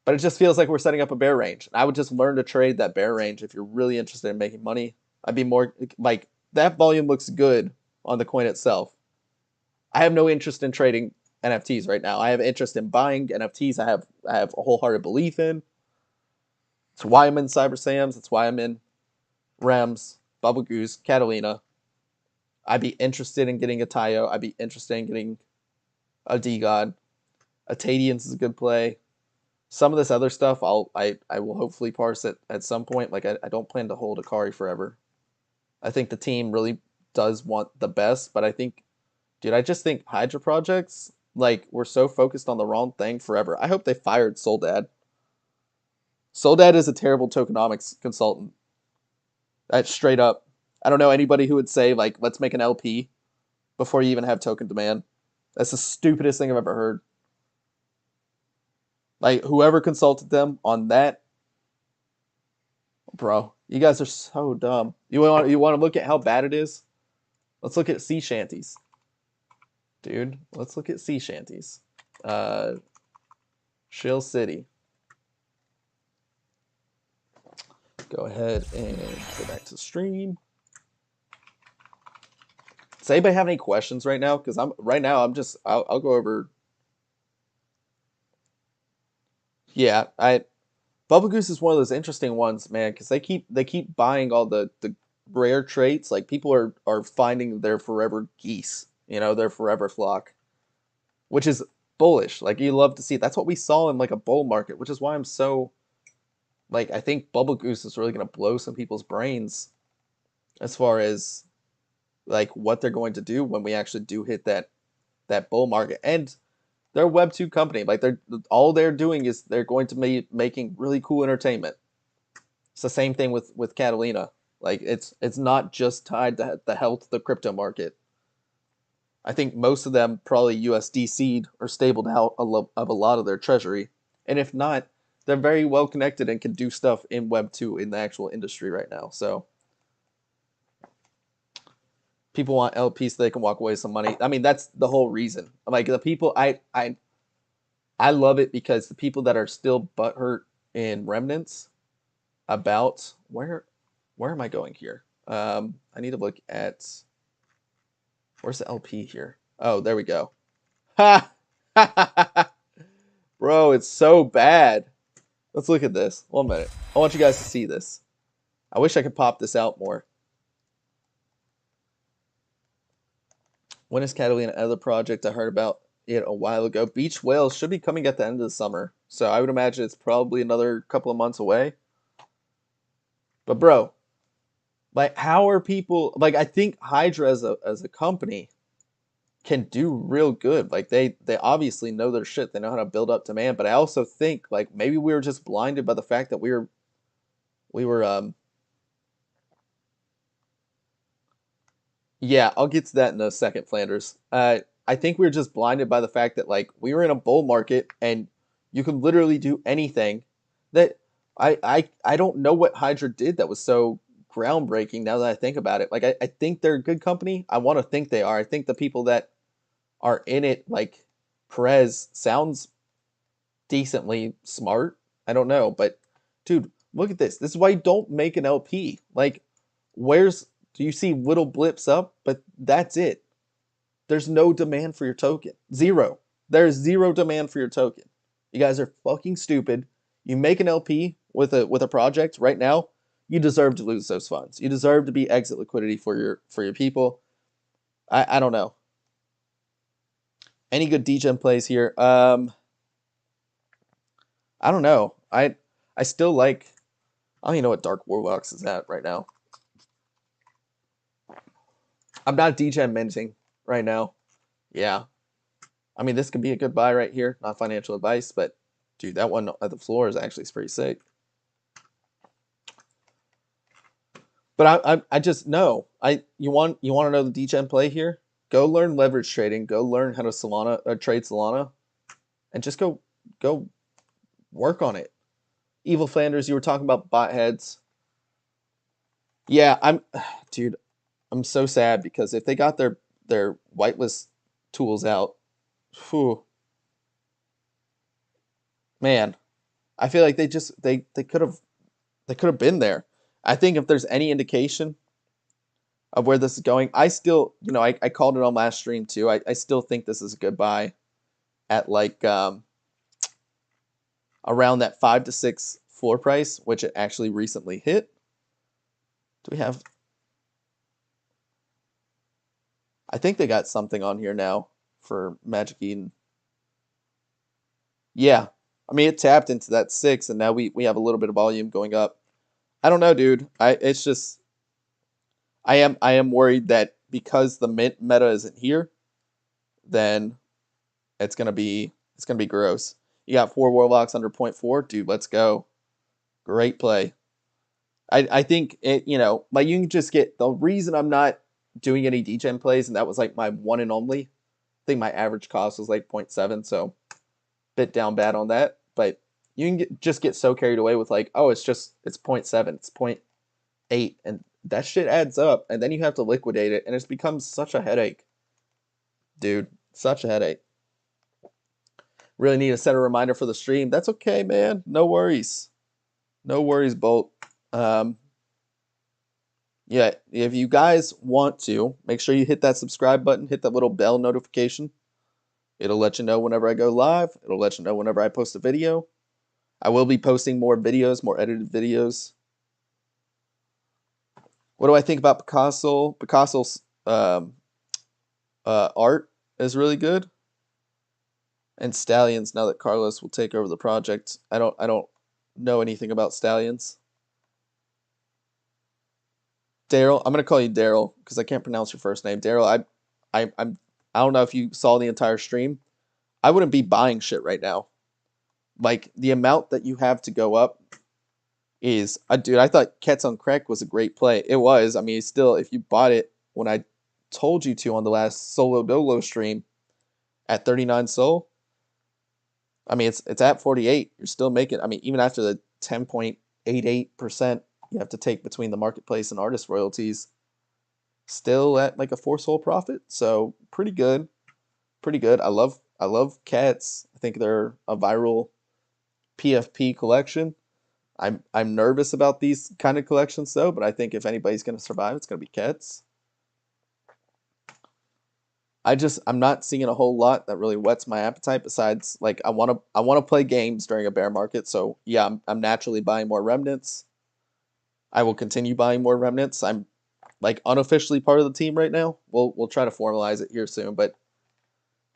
But it just feels like we're setting up a bear range. I would just learn to trade that bear range if you're really interested in making money. I'd be more like that volume looks good on the coin itself. I have no interest in trading NFTs right now. I have interest in buying NFTs. I have a wholehearted belief in. It's why I'm in Cyber Sams. It's why I'm in Rems, Bubble Goose, Catalina. I'd be interested in getting a Tayo. I'd be interested in getting a D-God. A Tadians is a good play. Some of this other stuff, I will hopefully parse it at some point. Like I don't plan to hold Akari forever. I think the team really does want the best, but I think, dude, I just think Hydra projects like we're so focused on the wrong thing forever. I hope they fired Soldad. Soldad is a terrible tokenomics consultant. That's straight up. I don't know anybody who would say like let's make an LP before you even have token demand. That's the stupidest thing I've ever heard. Like whoever consulted them on that, bro, you guys are so dumb. You want to look at how bad it is? Let's look at sea shanties. Dude, let's look at sea shanties. Uh, Shill City. Go ahead and go back to the stream. Does anybody have any questions right now? Because I'll go over. Yeah, Bubble Goose is one of those interesting ones, man, because they keep buying all the rare traits. Like people are finding their forever geese, their forever flock, which is bullish. Like you love to see. That's what we saw in like a bull market, which is why I'm so like I think Bubble Goose is really gonna blow some people's brains as far as like what they're going to do when we actually do hit that bull market. And they're a Web 2 company. Like they're doing is they're going to be making really cool entertainment. It's the same thing with Catalina. Like it's not just tied to the health of the crypto market. I think most of them probably USD seed or stabled out of a lot of their treasury. And if not, they're very well connected and can do stuff in Web 2 in the actual industry right now. So people want LPs so they can walk away with some money. I mean, that's the whole reason. Like the people I love it because the people that are still butthurt in remnants about where am I going here? I need to look at where's the LP here? Oh, there we go. Ha! Bro, it's so bad. Let's look at this. 1 minute. I want you guys to see this. I wish I could pop this out more. When is Catalina another project? I heard about it a while ago. Beach Whales should be coming at the end of the summer. So I would imagine it's probably another couple of months away. But bro, like how are people like I think Hydra as a company can do real good. Like they obviously know their shit. They know how to build up demand. But I also think like maybe we were just blinded by the fact that we were yeah, I'll get to that in a second, Flanders. I think we were just blinded by the fact that like we were in a bull market and you could literally do anything that I don't know what Hydra did that was so groundbreaking now that I think about it. Like I think they're a good company. I want to think they are. I think the people that are in it, like Perez, sounds decently smart. I don't know, but dude, look at this. This is why you don't make an LP. Like, where's do you see little blips up? But that's it. There's no demand for your token. Zero. There's zero demand for your token. You guys are fucking stupid. You make an LP with a project right now, you deserve to lose those funds. You deserve to be exit liquidity for your people. I don't know. Any good DGen plays here? I don't know. I still like. I don't even know what Dark Warlocks is at right now. I'm not DGen minting right now. Yeah. I mean, this could be a good buy right here. Not financial advice, but dude, that one at the floor is actually pretty sick. But I just know you want to know the DGen play here? Go learn leverage trading. Go learn how to trade Solana, and just go work on it. Evil Flanders, you were talking about bot heads. Yeah, dude, I'm so sad because if they got their whitelist tools out, whew, man, I feel like they could have been there. I think if there's any indication of where this is going, I still, I called it on last stream too. I still think this is a good buy at like around that 5 to 6 floor price, which it actually recently hit. Do we have? I think they got something on here now for Magic Eden. Yeah, I mean it tapped into that 6, and now we have a little bit of volume going up. I don't know, dude. It's just I am worried that because the mint meta isn't here, then it's gonna be gross. You got 4 Warlocks under 0.4, dude. Let's go. Great play. I think it. Like you can just get the reason I'm not doing any DGen plays, and that was like my one and only. I think my average cost was like 0.7, so bit down bad on that. But you can just get so carried away with like, oh, it's 0.7, it's 0.8, and that shit adds up, and then you have to liquidate it, and it's become such a headache, dude. Such a headache. Really need to set a reminder for the stream. That's okay, man. No worries. No worries, Bolt. Um, yeah, if you guys want to, make sure you hit that subscribe button, hit that little bell notification. It'll let you know whenever I go live. It'll let you know whenever I post a video. I will be posting more videos, more edited videos. What do I think about Picasso? Picasso's art is really good. And Stallions, now that Carlos will take over the project. I don't know anything about Stallions. Daryl, I'm gonna call you Daryl because I can't pronounce your first name. Daryl, I don't know if you saw the entire stream. I wouldn't be buying shit right now. Like the amount that you have to go up is, dude. I thought Cats on Crack was a great play. It was. I mean, still, if you bought it when I told you to on the last Solo Dolo stream at 39 Sol, I mean, it's at 48. You're still making. I mean, even after the 10.88% you have to take between the marketplace and artist royalties, still at like a 4 Sol profit. So pretty good, pretty good. I love Cats. I think they're a viral PFP collection. I'm nervous about these kind of collections though, but I think if anybody's gonna survive, it's gonna be Cats. I'm not seeing a whole lot that really whets my appetite besides like I wanna play games during a bear market. So yeah, I'm naturally buying more remnants. I will continue buying more remnants. I'm like unofficially part of the team right now. We'll try to formalize it here soon, but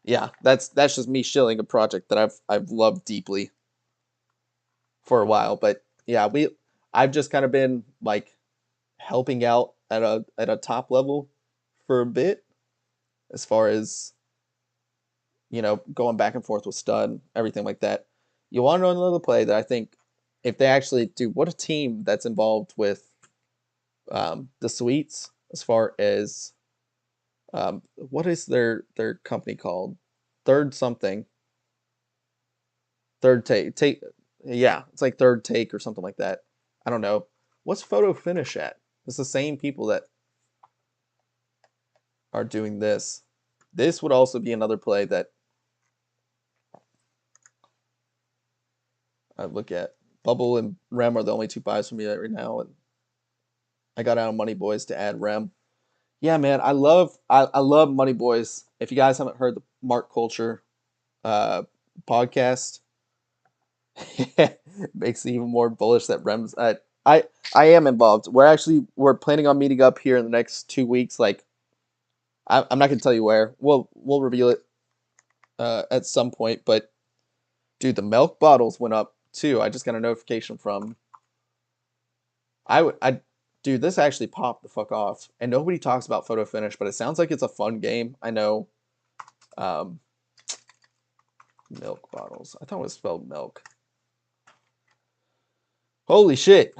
yeah, that's just me shilling a project that I've loved deeply for a while. But yeah, I've just kind of been like helping out at a top level for a bit as far as going back and forth with stud, everything like that. You want to know another play that I think if they actually do, what a team that's involved with the suites as far as what is their company called? Third something. Third take. Yeah, it's like third take or something like that. I don't know. What's photo finish at? It's the same people that are doing this. This would also be another play that I look at. Bubble and Rem are the only two buys for me right now, and I got out of Money Boys to add Rem. Yeah, man, I love Money Boys. If you guys haven't heard the Mark Culture uh, podcast, makes me even more bullish that Rem's. I am involved. We're planning on meeting up here in the next 2 weeks. Like I'm not gonna tell you where. We'll reveal it at some point. But dude, the milk bottles went up too. I just got a notification from. I dude, this actually popped the fuck off. And nobody talks about photo finish, but it sounds like it's a fun game. I know. Um, Milk bottles. I thought it was spelled milk. Holy shit.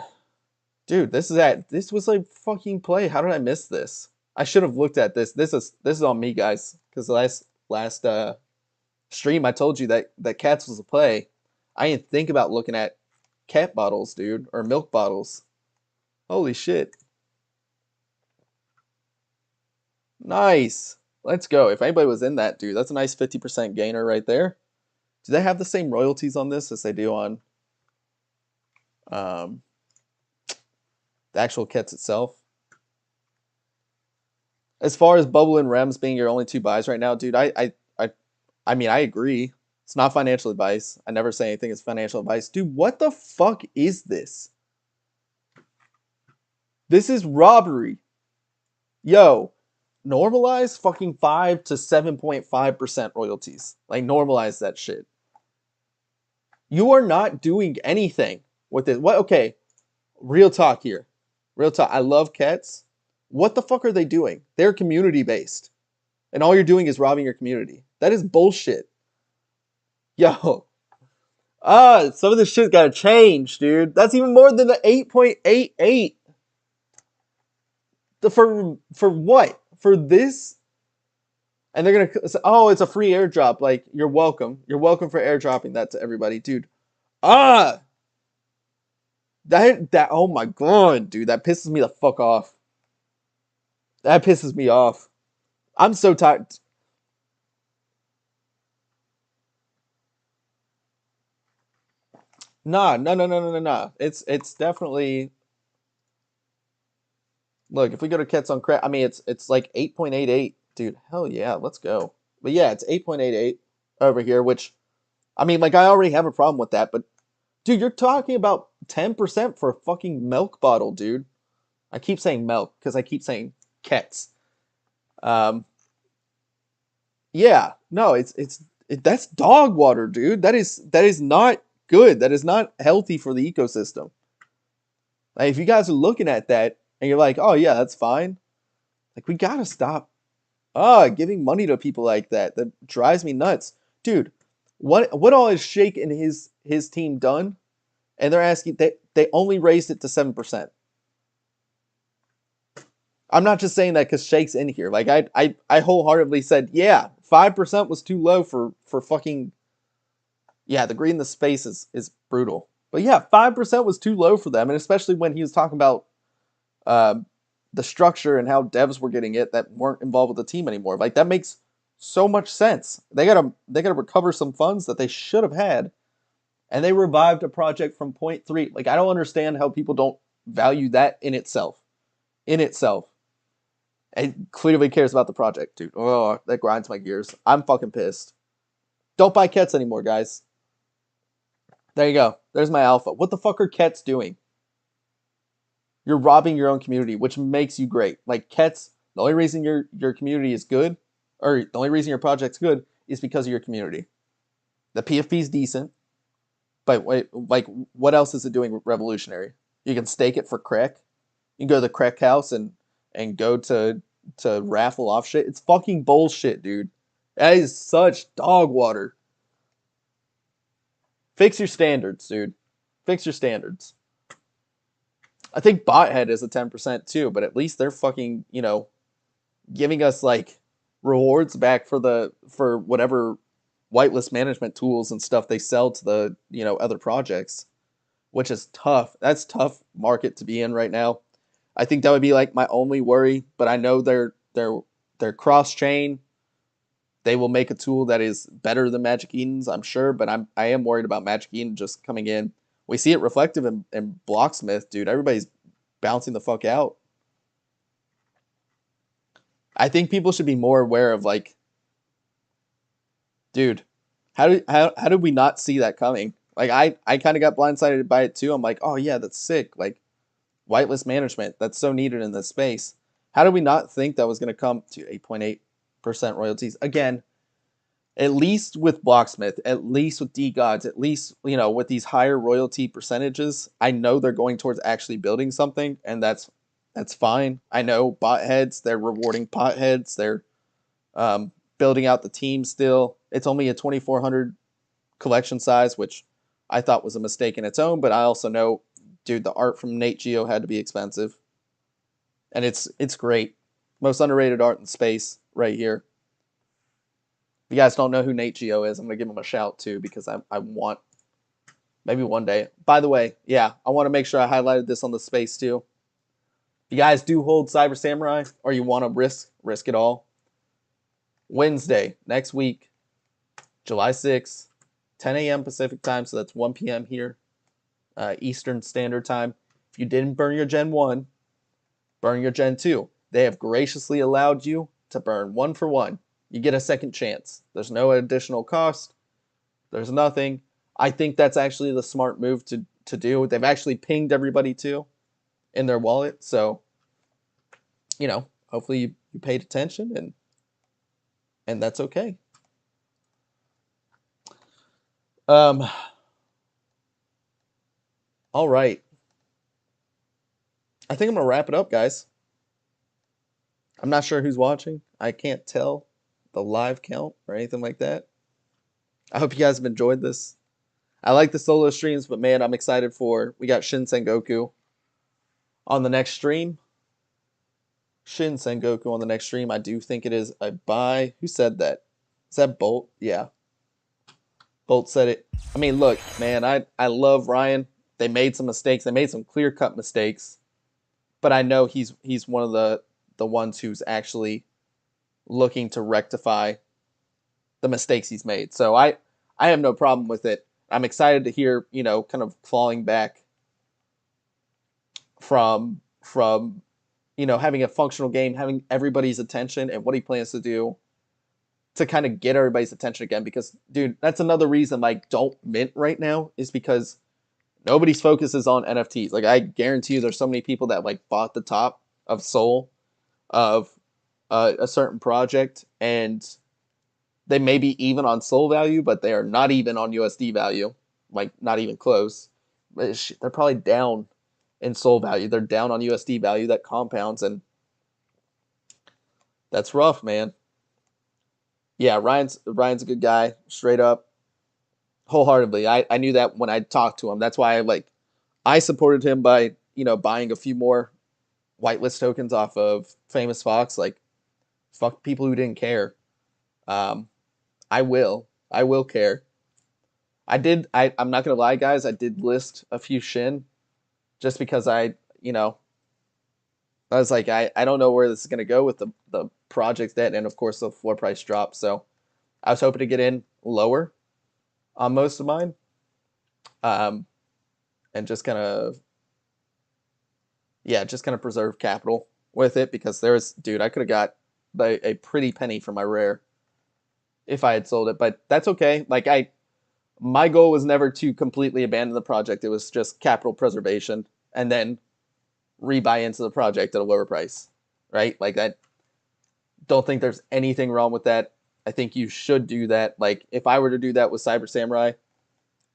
Dude, this was a fucking play. How did I miss this? I should have looked at this. This is on me, guys. Because the last stream I told you that Cats was a play. I didn't think about looking at cat bottles, dude, or milk bottles. Holy shit. Nice. Let's go. If anybody was in that, dude, that's a nice 50% gainer right there. Do they have the same royalties on this as they do on um, the actual kits itself? As far as Bubble and Rems being your only two buys right now, dude, I mean, I agree. It's not financial advice. I never say anything is financial advice. Dude, what the fuck is this? This is robbery. Yo, normalize fucking 5 to 7.5% royalties. Like, normalize that shit. You are not doing anything with it. What? Okay, real talk here. Real talk. I love Cats. What the fuck are they doing? They're community based. And all you're doing is robbing your community. That is bullshit. Yo. Some of this shit gotta change, dude. That's even more than the 8.88. For what? For this? And they're gonna say, oh, it's a free airdrop. Like, you're welcome. You're welcome for airdropping that to everybody, dude. Ah! That oh my god, dude, that pisses me the fuck off. That pisses me off. I'm so tired. Nah, no, no, no, no, no, no. It's definitely look. If we go to Kets on credit, I mean it's like 8.88, dude. Hell yeah, let's go. But yeah, it's 8.88 over here, which I mean, like I already have a problem with that, but dude, you're talking about 10% for a fucking milk bottle, dude. I keep saying milk because I keep saying Kets. Um, yeah, no, that's dog water, dude. That is not good. That is not healthy for the ecosystem. Like, if you guys are looking at that and you're like, oh yeah, that's fine. Like we gotta stop giving money to people like that. That drives me nuts. Dude, what all is Shake and his team done? And they're asking they only raised it to 7%. I'm not just saying that because Shake's in here. Like I wholeheartedly said, yeah, 5% was too low for fucking yeah, the green in the space is brutal. But yeah, 5% was too low for them, and especially when he was talking about uh, the structure and how devs were getting it that weren't involved with the team anymore. Like that makes so much sense. They gotta recover some funds that they should have had, and they revived a project from point three. Like I don't understand how people don't value that in itself. In itself, and clearly cares about the project, dude. Oh, that grinds my gears. I'm fucking pissed. Don't buy Kets anymore, guys. There you go. There's my alpha. What the fuck are Kets doing? You're robbing your own community, which makes you great. Like Kets, the only reason your community is good, or the only reason your project's good, is because of your community. The PFP is decent, but wait, like what else is it doing revolutionary? You can stake it for Crack. You can go to the Crack house and go to raffle off shit. It's fucking bullshit, dude. That is such dog water. Fix your standards, dude. Fix your standards. I think Bothead is a 10% too, but at least they're fucking, giving us like rewards back for whatever whitelist management tools and stuff they sell to the, other projects, which is tough. That's tough market to be in right now. I think that would be like my only worry, but I know they're cross chain. They will make a tool that is better than Magic Eden's, I'm sure, but I am worried about Magic Eden just coming in. We see it reflective in Blocksmith, dude. Everybody's bouncing the fuck out. I think people should be more aware of like, dude, how did we not see that coming? Like I kind of got blindsided by it too. I'm like, oh yeah, that's sick. Like whitelist management, that's so needed in this space. How did we not think that was going to come to 8.8% royalties again? At least with Blocksmith, at least with D Gods, at least with these higher royalty percentages, I know they're going towards actually building something, and that's fine. I know bot heads, they're rewarding pot heads, they're building out the team still. It's only a 2,400 collection size, which I thought was a mistake in its own, but I also know, dude, the art from Nate Geo had to be expensive, and it's great. Most underrated art in space right here. If you guys don't know who Nate Geo is, I'm gonna give him a shout too because I want maybe one day. By the way, yeah, I want to make sure I highlighted this on the space too. If you guys do hold Cyber Samurai or you want to risk it all, Wednesday next week, July 6th, 10 a.m. Pacific time, so that's 1 p.m. here, Eastern Standard Time. If you didn't burn your Gen 1, burn your Gen 2. They have graciously allowed you to burn one for one. You get a second chance. There's no additional cost. There's nothing. I think that's actually the smart move to do. They've actually pinged everybody too in their wallet. So, hopefully you paid attention and that's okay. Um, all right. I think I'm gonna wrap it up, guys. I'm not sure who's watching. I can't tell the live count or anything like that. I hope you guys have enjoyed this. I like the solo streams, but man, I'm excited for we got Shin Sengoku on the next stream. Shin Sengoku on the next stream. I do think it is a buy. Who said that? Is that Bolt? Yeah. Bolt said it. I mean, look, man, I love Ryan. They made some mistakes. They made some clear-cut mistakes. But I know he's one of the ones who's actually looking to rectify the mistakes he's made. So I have no problem with it. I'm excited to hear, kind of falling back from having a functional game, having everybody's attention, and what he plans to do to kind of get everybody's attention again. Because, dude, that's another reason like don't mint right now is because nobody's focus is on NFTs. Like I guarantee you, there's so many people that like bought the top of Sol of a certain project, and they may be even on Sol value, but they are not even on USD value, like not even close. They're probably down in Sol value. They're down on USD value that compounds, and that's rough, man. Yeah, Ryan's a good guy, straight up, wholeheartedly. I knew that when I talked to him. That's why I supported him by buying a few more whitelist tokens off of Famous Fox. Like fuck people who didn't care. Um, I will care. I did. I'm not gonna lie, guys. I did list a few Shin just because I was like I don't know where this is gonna go with the project debt and of course the floor price drop. So I was hoping to get in lower on most of mine, um, and just kind of preserve capital with it because dude, I could have got a pretty penny for my rare if I had sold it, but that's okay. Like my goal was never to completely abandon the project. It was just capital preservation and then rebuy into the project at a lower price, right? Like I don't think there's anything wrong with that. I think you should do that. Like if I were to do that with Cyber Samurai,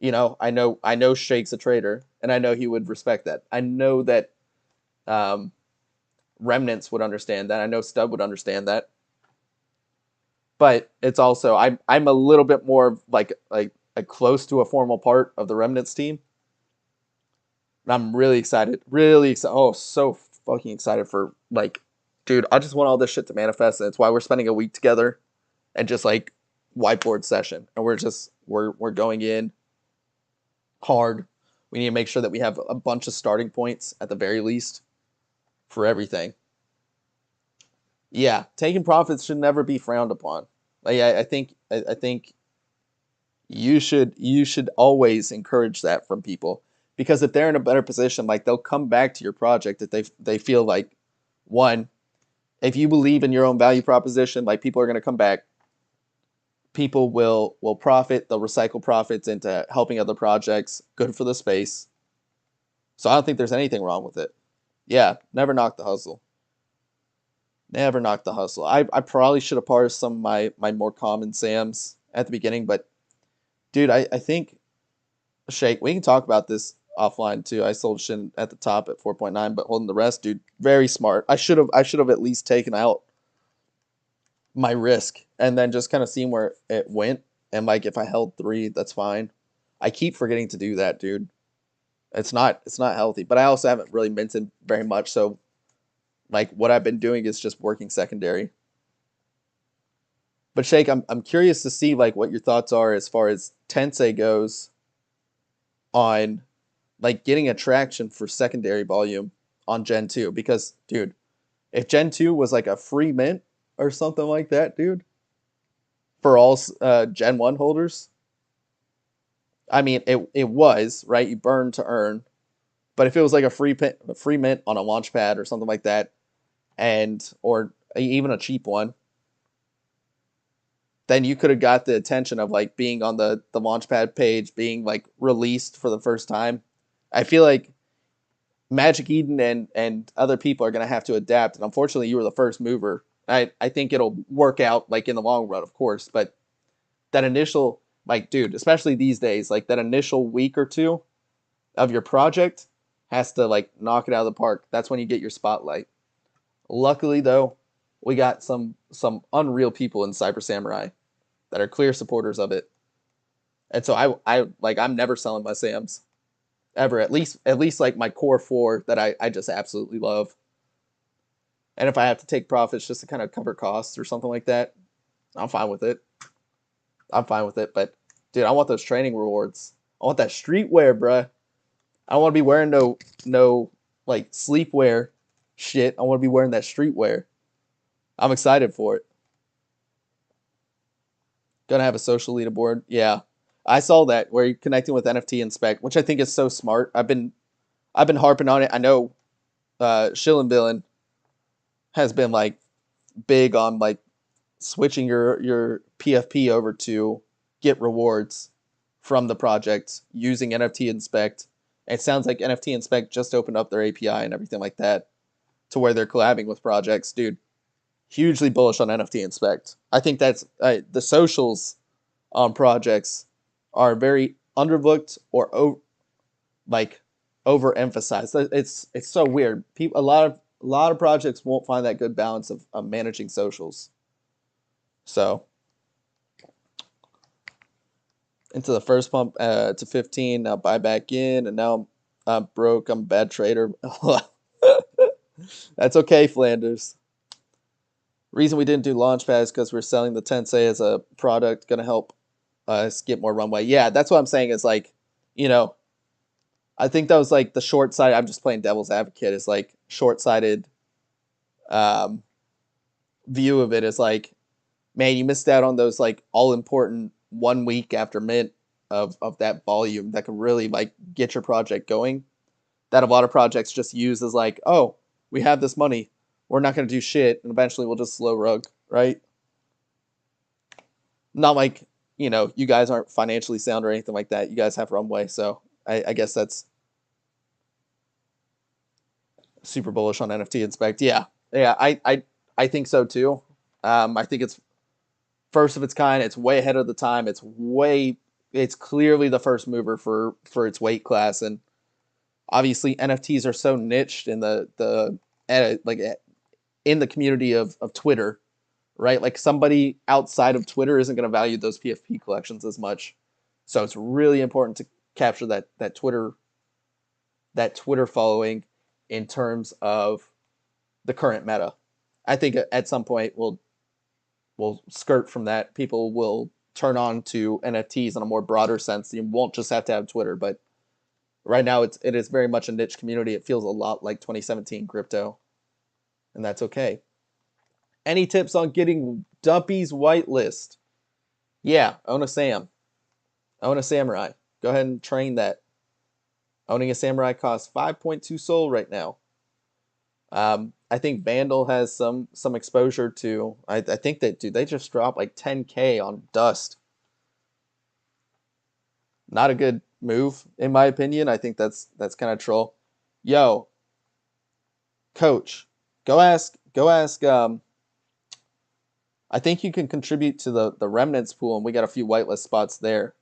I know Shake's a trader, and I know he would respect that. I know that um, Remnants would understand that. I know Stub would understand that. But it's also I'm a little bit more like close to a formal part of the Remnants team. And I'm really excited. Really excited. Oh, so fucking excited for like, dude, I just want all this shit to manifest. And it's why we're spending a week together and just like whiteboard session. And we're going in hard. We need to make sure that we have a bunch of starting points at the very least for everything. Yeah, taking profits should never be frowned upon. Like I think you should always encourage that from people because if they're in a better position, like they'll come back to your project if they feel like one, if you believe in your own value proposition, like people are going to come back. People will profit. They'll recycle profits into helping other projects. Good for the space. So I don't think there's anything wrong with it. Yeah, never knock the hustle. Never knock the hustle. I probably should have parsed some of my more common Sams at the beginning, but dude, I think Shake, we can talk about this offline too. I sold Shin at the top at 4.9, but holding the rest, dude, very smart. I should have at least taken out my risk and then just kind of seen where it went. And like if I held three, that's fine. I keep forgetting to do that, dude. It's not healthy. But I also haven't really minted very much, so like what I've been doing is just working secondary. But Shake, I'm curious to see like what your thoughts are as far as Tensei goes on like getting attraction for secondary volume on Gen 2 because dude, if Gen 2 was like a free mint or something like that, dude, for all Gen 1 holders, I mean it was, right? You burn to earn. But if it was like a free mint on a launch pad or something like that and or even a cheap one, then you could have got the attention of like being on the launchpad page, being like released for the first time. I feel like Magic Eden and other people are gonna have to adapt, and unfortunately, you were the first mover. I think it'll work out like in the long run, of course, but that initial like, dude, especially these days, like that initial week or two of your project has to like knock it out of the park. That's when you get your spotlight. Luckily, though, we got some unreal people in Cyber Samurai that are clear supporters of it. And so I'm never selling my Sams ever. At least like my core four that I just absolutely love. And if I have to take profits just to kind of cover costs or something like that, I'm fine with it. I'm fine with it. But dude, I want those training rewards. I want that streetwear, bruh. I don't want to be wearing no like sleepwear shit. I want to be wearing that streetwear. I'm excited for it. Gonna have a social leaderboard. Yeah. I saw that where you're connecting with NFT Inspect, which I think is so smart. I've been harping on it. I know Shillin Villain has been like big on like switching your PFP over to get rewards from the project using NFT Inspect. It sounds like NFT Inspect just opened up their API and everything like that to where they're collabing with projects. Dude, hugely bullish on NFT Inspect. I think that's the socials on projects are very underlooked or like overemphasized. It's so weird. People a lot of projects won't find that good balance of managing socials. So into the first pump to 15, now buy back in, and now I'm broke. I'm a bad trader. That's okay, Flanders. Reason we didn't do Launchpad is because we're selling the Tensei as a product, gonna help us get more runway. Yeah, that's what I'm saying. Is like, you know, I think that was like the short side. I'm just playing devil's advocate. Is like short sighted um, view of it. Is like, man, you missed out on those like all important 1 week after mint of that volume that could really like get your project going. That a lot of projects just use as like, oh, we have this money, we're not going to do shit, and eventually we'll just slow rug, right? Not like, you guys aren't financially sound or anything like that. You guys have runway, so I guess that's super bullish on NFT Inspect. Yeah, yeah, I think so too. I think it's first of its kind. It's way ahead of the time. It's clearly the first mover for its weight class, and obviously NFTs are so niched in the in the community of Twitter, right? Like somebody outside of Twitter isn't going to value those PFP collections as much. So it's really important to capture that Twitter following in terms of the current meta. I think at some point we'll skirt from that. People will turn on to NFTs in a more broader sense. You won't just have to have Twitter, but right now it is very much a niche community. It feels a lot like 2017 crypto, and that's okay. Any tips on getting Dumpy's whitelist? Yeah, own a Sam. Own a samurai. Go ahead and train that. Owning a samurai costs 5.2 SOL right now. I think Vandal has some exposure to. I think that, dude, they just dropped like 10K on Dust. Not a good move in my opinion. I think that's kind of troll. Yo, coach, go ask. I think you can contribute to the remnants pool, and we got a few whitelist spots there.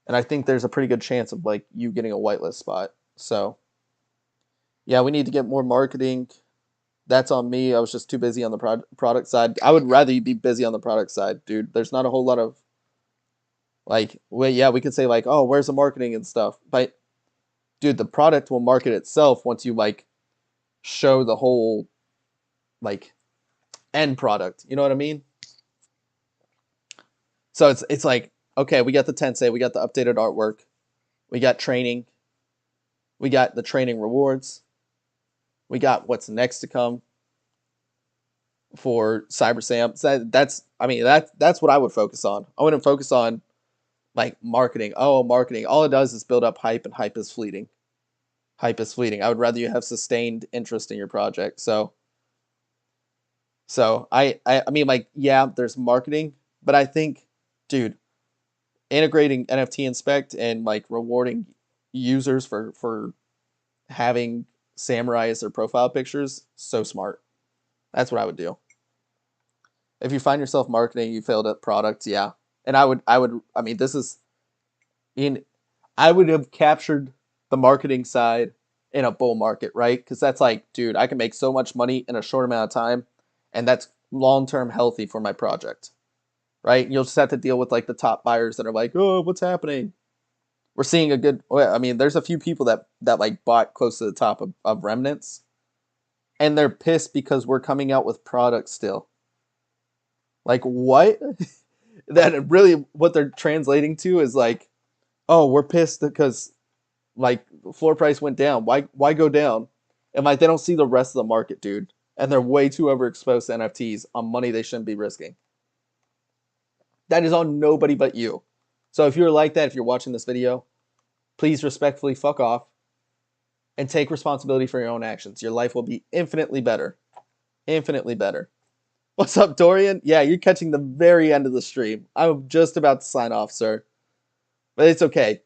And I think there's a pretty good chance of like you getting a whitelist spot. So yeah, we need to get more marketing. That's on me. I was just too busy on the product side. I would rather you be busy on the product side, dude. There's not a whole lot of like, well, yeah, we could say like, oh, where's the marketing and stuff, but dude, the product will market itself once you like show the whole like end product. You know what I mean? So it's like, okay, we got the Tensei, we got the updated artwork, we got training, we got the training rewards, we got what's next to come for Cyber Sam. So that's what I would focus on. I wouldn't focus on like marketing. Oh, marketing. All it does is build up hype, and hype is fleeting. Hype is fleeting. I would rather you have sustained interest in your project. So I mean, like, yeah, there's marketing, but I think, dude, integrating NFT Inspect and like rewarding users for having samurai as their profile pictures, so smart. That's what I would do. If you find yourself marketing, you failed at products, yeah. And I mean, this is in, I would have captured the marketing side in a bull market, right? Because that's like, dude, I can make so much money in a short amount of time, and that's long term healthy for my project, right? You'll just have to deal with like the top buyers that are like, oh, what's happening? We're seeing a good. Well, I mean, there's a few people that like bought close to the top of remnants, and they're pissed because we're coming out with products still. Like what? That really what they're translating to is like, oh, we're pissed because like floor price went down. Why go down? And like they don't see the rest of the market, dude. And they're way too overexposed to NFTs on money they shouldn't be risking. That is on nobody but you. So if you're like that, if you're watching this video, please respectfully fuck off and take responsibility for your own actions. Your life will be infinitely better. Infinitely better. What's up, Dorian? Yeah, you're catching the very end of the stream. I'm just about to sign off, sir. But it's okay.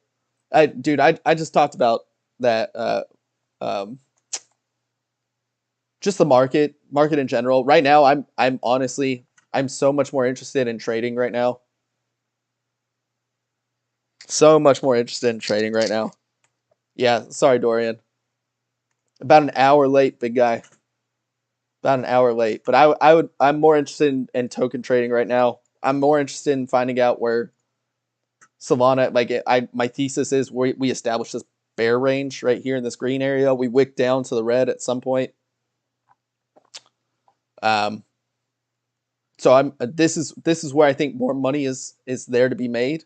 I just talked about that um, just the market in general. Right now I'm honestly I'm so much more interested in trading right now. So much more interested in trading right now. Yeah, sorry, Dorian. About an hour late, big guy. About an hour late. But I'm more interested in token trading right now. I'm more interested in finding out where Solana, my thesis is we established this bear range right here in this green area. We wick down to the red at some point. Um, so this is where I think more money is there to be made.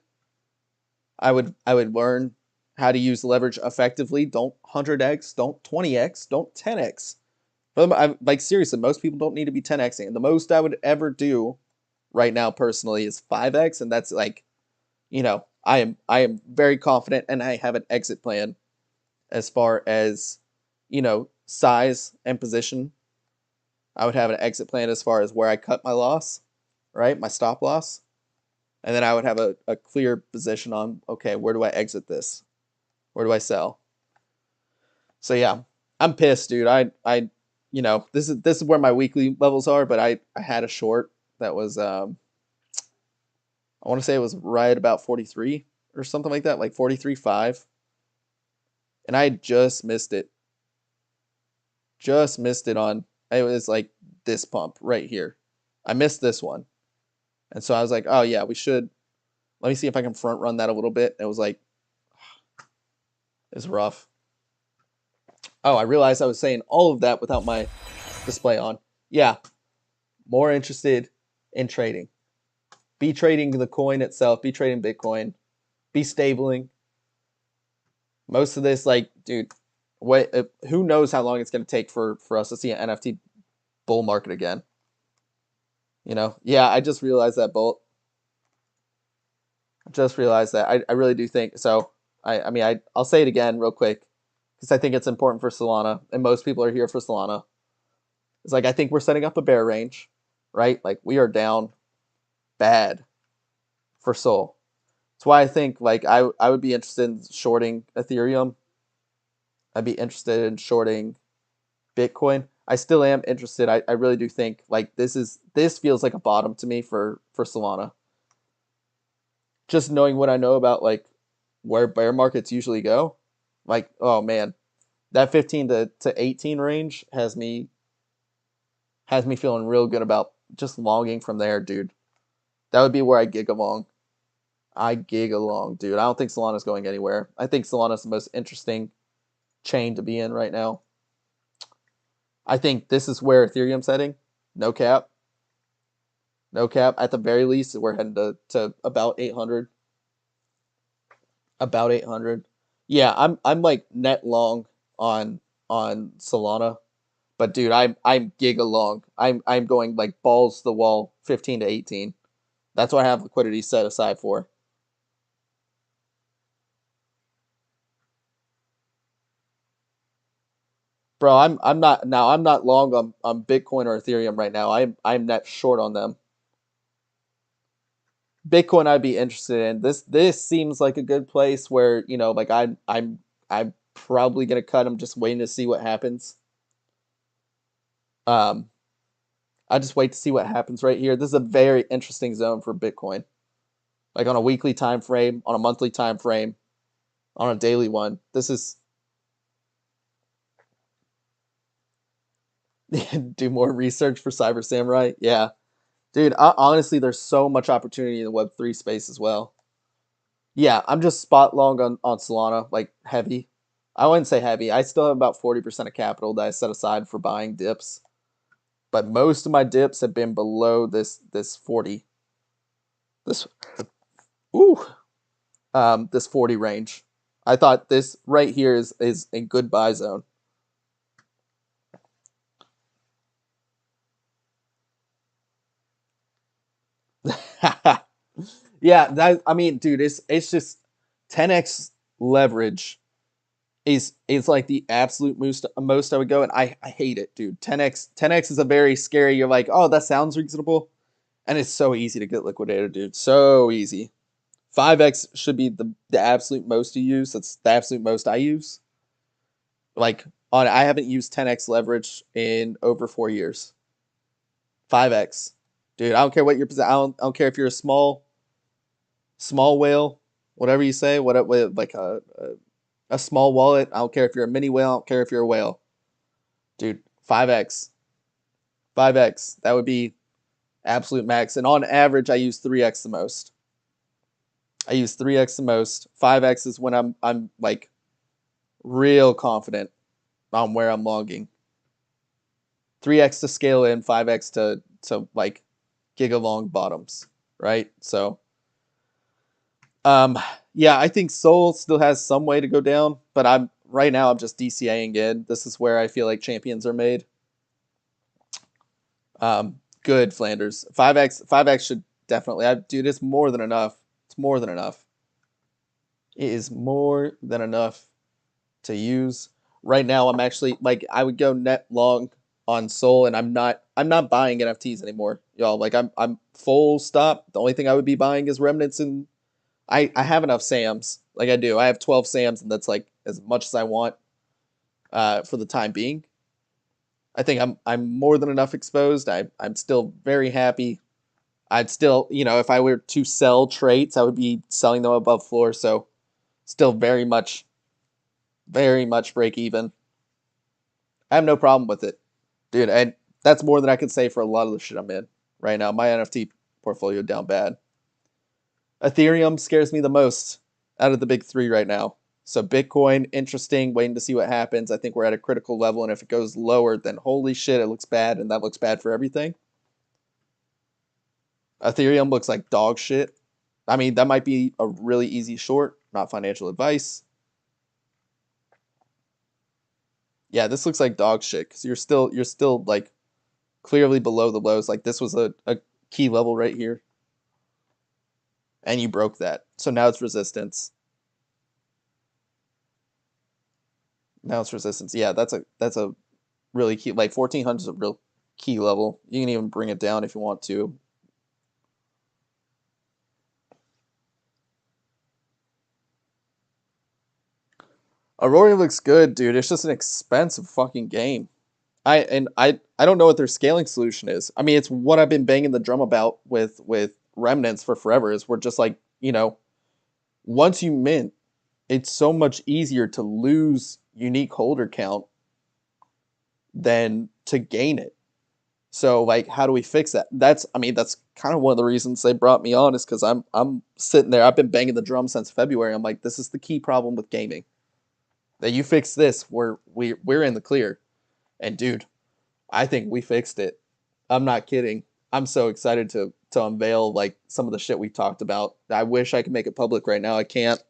I would learn how to use leverage effectively. Don't 100x, don't 20x, don't 10x. I'm like seriously, most people don't need to be 10xing. The most I would ever do right now personally is 5x, and that's like, I am very confident, and I have an exit plan as far as, size and position. I would have an exit plan as far as where I cut my loss, right? My stop loss. And then I would have a clear position on, okay, where do I exit this? Where do I sell? So yeah, I'm pissed, dude. This is where my weekly levels are, but I had a short that was I want to say it was right about 43 or something like that, like 43.5. And I just missed it. Just missed it on, it was like this pump right here. I missed this one. And so I was like, oh yeah, we should, let me see if I can front run that a little bit. It was like, it's rough. Oh, I realized I was saying all of that without my display on. Yeah, more interested in trading. Be trading the coin itself, be trading Bitcoin, be stabling. Most of this, like, dude, who knows how long it's going to take for us to see an NFT bull market again. Yeah, I just realized that, Bolt. Just realized that. I really do think so. I'll say it again real quick because I think it's important for Solana, and most people are here for Solana. It's like I think we're setting up a bear range, right? Like we are down bad for SOL. That's why I think like I would be interested in shorting Ethereum. I'd be interested in shorting Bitcoin. I still am interested. I really do think like this feels like a bottom to me for Solana. Just knowing what I know about like where bear markets usually go, like oh man, that 15 to 18 range has me feeling real good about just longing from there, dude. That would be where I gig along. I gig along, dude. I don't think Solana's going anywhere. I think Solana's the most interesting chain to be in right now. I think this is where Ethereum's heading. No cap. No cap. At the very least, we're heading to about 800. About 800. Yeah, I'm like net long on Solana. But dude, I'm gig along. I'm going like balls to the wall 15 to 18. That's what I have liquidity set aside for. Bro, I'm not long on Bitcoin or Ethereum right now. I'm net short on them. Bitcoin I'd be interested in. This seems like a good place where, like I'm probably gonna cut. I'm just waiting to see what happens. Um I just wait to see what happens right here. This is a very interesting zone for Bitcoin. Like on a weekly time frame, on a monthly time frame, on a daily one. This is do more research for Cyber Samurai. Yeah. Dude, honestly, there's so much opportunity in the Web3 space as well. Yeah, I'm just spot long on Solana, like heavy. I wouldn't say heavy. I still have about 40% of capital that I set aside for buying dips. But most of my dips have been below this 40. This ooh. This 40 range. I thought this right here is a good buy zone. Yeah, that I mean, dude, it's just 10x leverage is like the absolute most I would go, and I hate it, dude. 10x is a very scary. You're like, oh, that sounds reasonable, and it's so easy to get liquidated, dude. So easy. 5x should be the absolute most you use. That's the absolute most I use. Like on, I haven't used 10x leverage in over 4 years. 5x, dude. I don't care what your I don't care if you're a small whale, whatever you say. What like a small wallet. I don't care if you're a mini whale. I don't care if you're a whale, dude. 5x, 5x. That would be absolute max. And on average, I use 3x the most. I use 3x the most. 5x is when I'm like real confident on where I'm logging. 3x to scale in, 5x to like giga long bottoms, right? So yeah, I think Soul still has some way to go down, but I'm right now I'm just DCAing in. This is where I feel like champions are made. Good Flanders. 5x should definitely dude, it's more than enough. It's more than enough. It is more than enough to use. Right now I'm actually like I would go net long on Soul, and I'm not buying NFTs anymore. Y'all, like I'm full stop. The only thing I would be buying is remnants, and I have enough SAMs. Like I do. I have 12 SAMs, and that's like as much as I want for the time being. I think I'm more than enough exposed. I'm still very happy. I'd still, if I were to sell traits, I would be selling them above floor. So still very much break even. I have no problem with it, dude. And that's more than I can say for a lot of the shit I'm in right now. My NFT portfolio down bad. Ethereum scares me the most out of the big three right now. So Bitcoin, interesting, waiting to see what happens. I think we're at a critical level, and if it goes lower, then holy shit, it looks bad, and that looks bad for everything. Ethereum looks like dog shit. I mean, that might be a really easy short, not financial advice. Yeah, this looks like dog shit because you're still like clearly below the lows. Like this was a key level right here, and you broke that. So now it's resistance. Now it's resistance. Yeah, that's a really key. Like 1400 is a real key level. You can even bring it down if you want to. Aurora looks good, dude. It's just an expensive fucking game. I don't know what their scaling solution is. I mean, it's what I've been banging the drum about with remnants for forever. Is we're just like once you mint, it's so much easier to lose unique holder count than to gain it. So like, how do we fix that? That's kind of one of the reasons they brought me on is because I'm sitting there. I've been banging the drum since February. I'm like, this is the key problem with gaming. That you fix this, we're in the clear. And dude, I think we fixed it. I'm not kidding. I'm so excited to unveil like some of the shit we talked about. I wish I could make it public right now. I can't.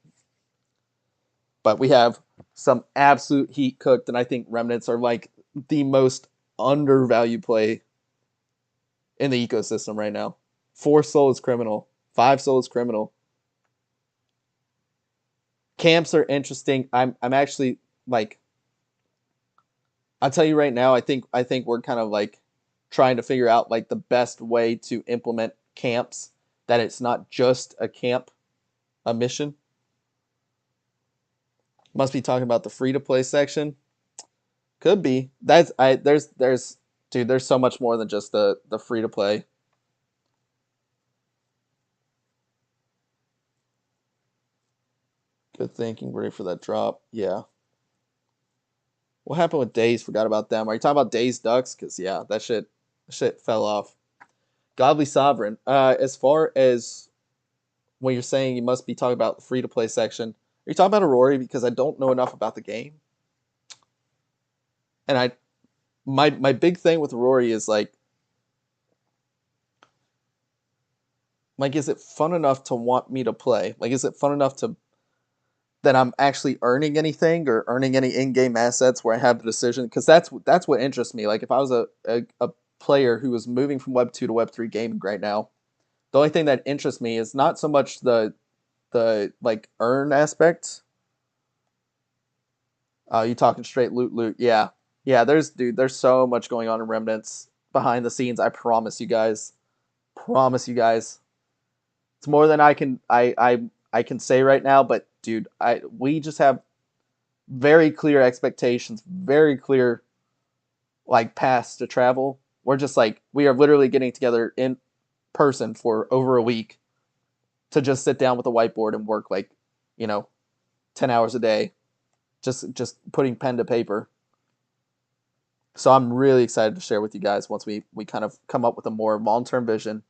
But we have some absolute heat cooked, and I think remnants are like the most undervalued play in the ecosystem right now. 4 soul is criminal. 5 soul is criminal. Camps are interesting. I'm actually like I'll tell you right now, I think we're kind of like trying to figure out like the best way to implement camps that it's not just a camp, a mission. Must be talking about the free to play section. Could be. That's I there's dude, there's so much more than just the free to play. Good thinking, ready for that drop. Yeah. What happened with Days? Forgot about them. Are you talking about Days Ducks? Cause yeah, that shit fell off. Godly Sovereign. As far as when you're saying you must be talking about the free to play section, are you talking about Aurora? Because I don't know enough about the game. And my big thing with Aurora is like is it fun enough to want me to play? Like is it fun enough to that I'm actually earning anything or earning any in-game assets where I have the decision? Because that's what interests me. Like if I was a player who was moving from Web 2 to Web 3 gaming right now, The only thing that interests me is not so much the like earn aspect. You talking straight loot? Yeah, yeah. There's so much going on in Remnants behind the scenes. I promise you guys. Promise you guys. It's more than I can say right now. But dude, I we just have very clear expectations, very clear like paths to travel. We're just like we are literally getting together in person for over a week to just sit down with a whiteboard and work like, you know, 10 hours a day, just putting pen to paper. So I'm really excited to share with you guys once we kind of come up with a more long term vision.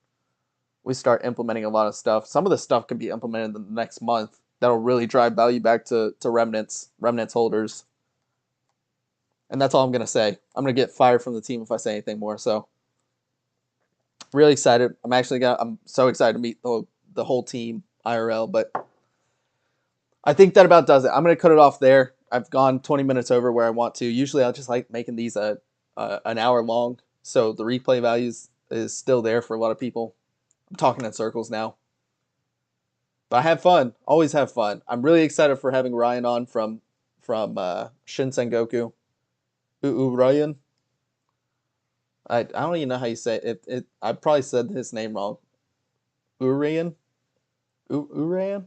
We start implementing a lot of stuff. Some of the stuff can be implemented in the next month. That'll really drive value back to remnants holders. And that's all I'm gonna say. I'm gonna get fired from the team if I say anything more. So really excited. I'm so excited to meet the whole team IRL. But I think that about does it. I'm gonna cut it off there. I've gone 20 minutes over where I want to. Usually I'll just like making these an hour long, so the replay values is still there for a lot of people. I'm talking in circles now, but I have fun. Always have fun. I'm really excited for having Ryan on from Shin Sengoku. Ryan. I don't even know how you say it. I probably said his name wrong. Urian. Urian.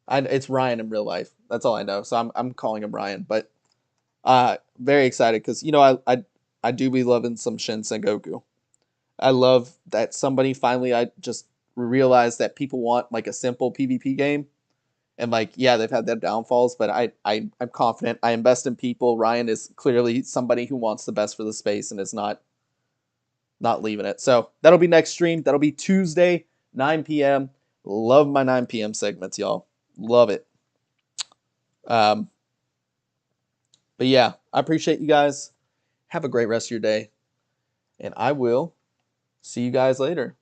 It's Ryan in real life. That's all I know. So I'm calling him Ryan. But very excited because I do be loving some Shin Sengoku. I love that somebody finally I just realized that people want like a simple PvP game. And like, yeah, they've had their downfalls, but I'm confident. I invest in people. Ryan is clearly somebody who wants the best for the space and is not leaving it. So that'll be next stream. That'll be Tuesday, 9 p.m. Love my 9 p.m. segments, y'all. Love it. Um, but yeah, I appreciate you guys. Have a great rest of your day. And I will see you guys later.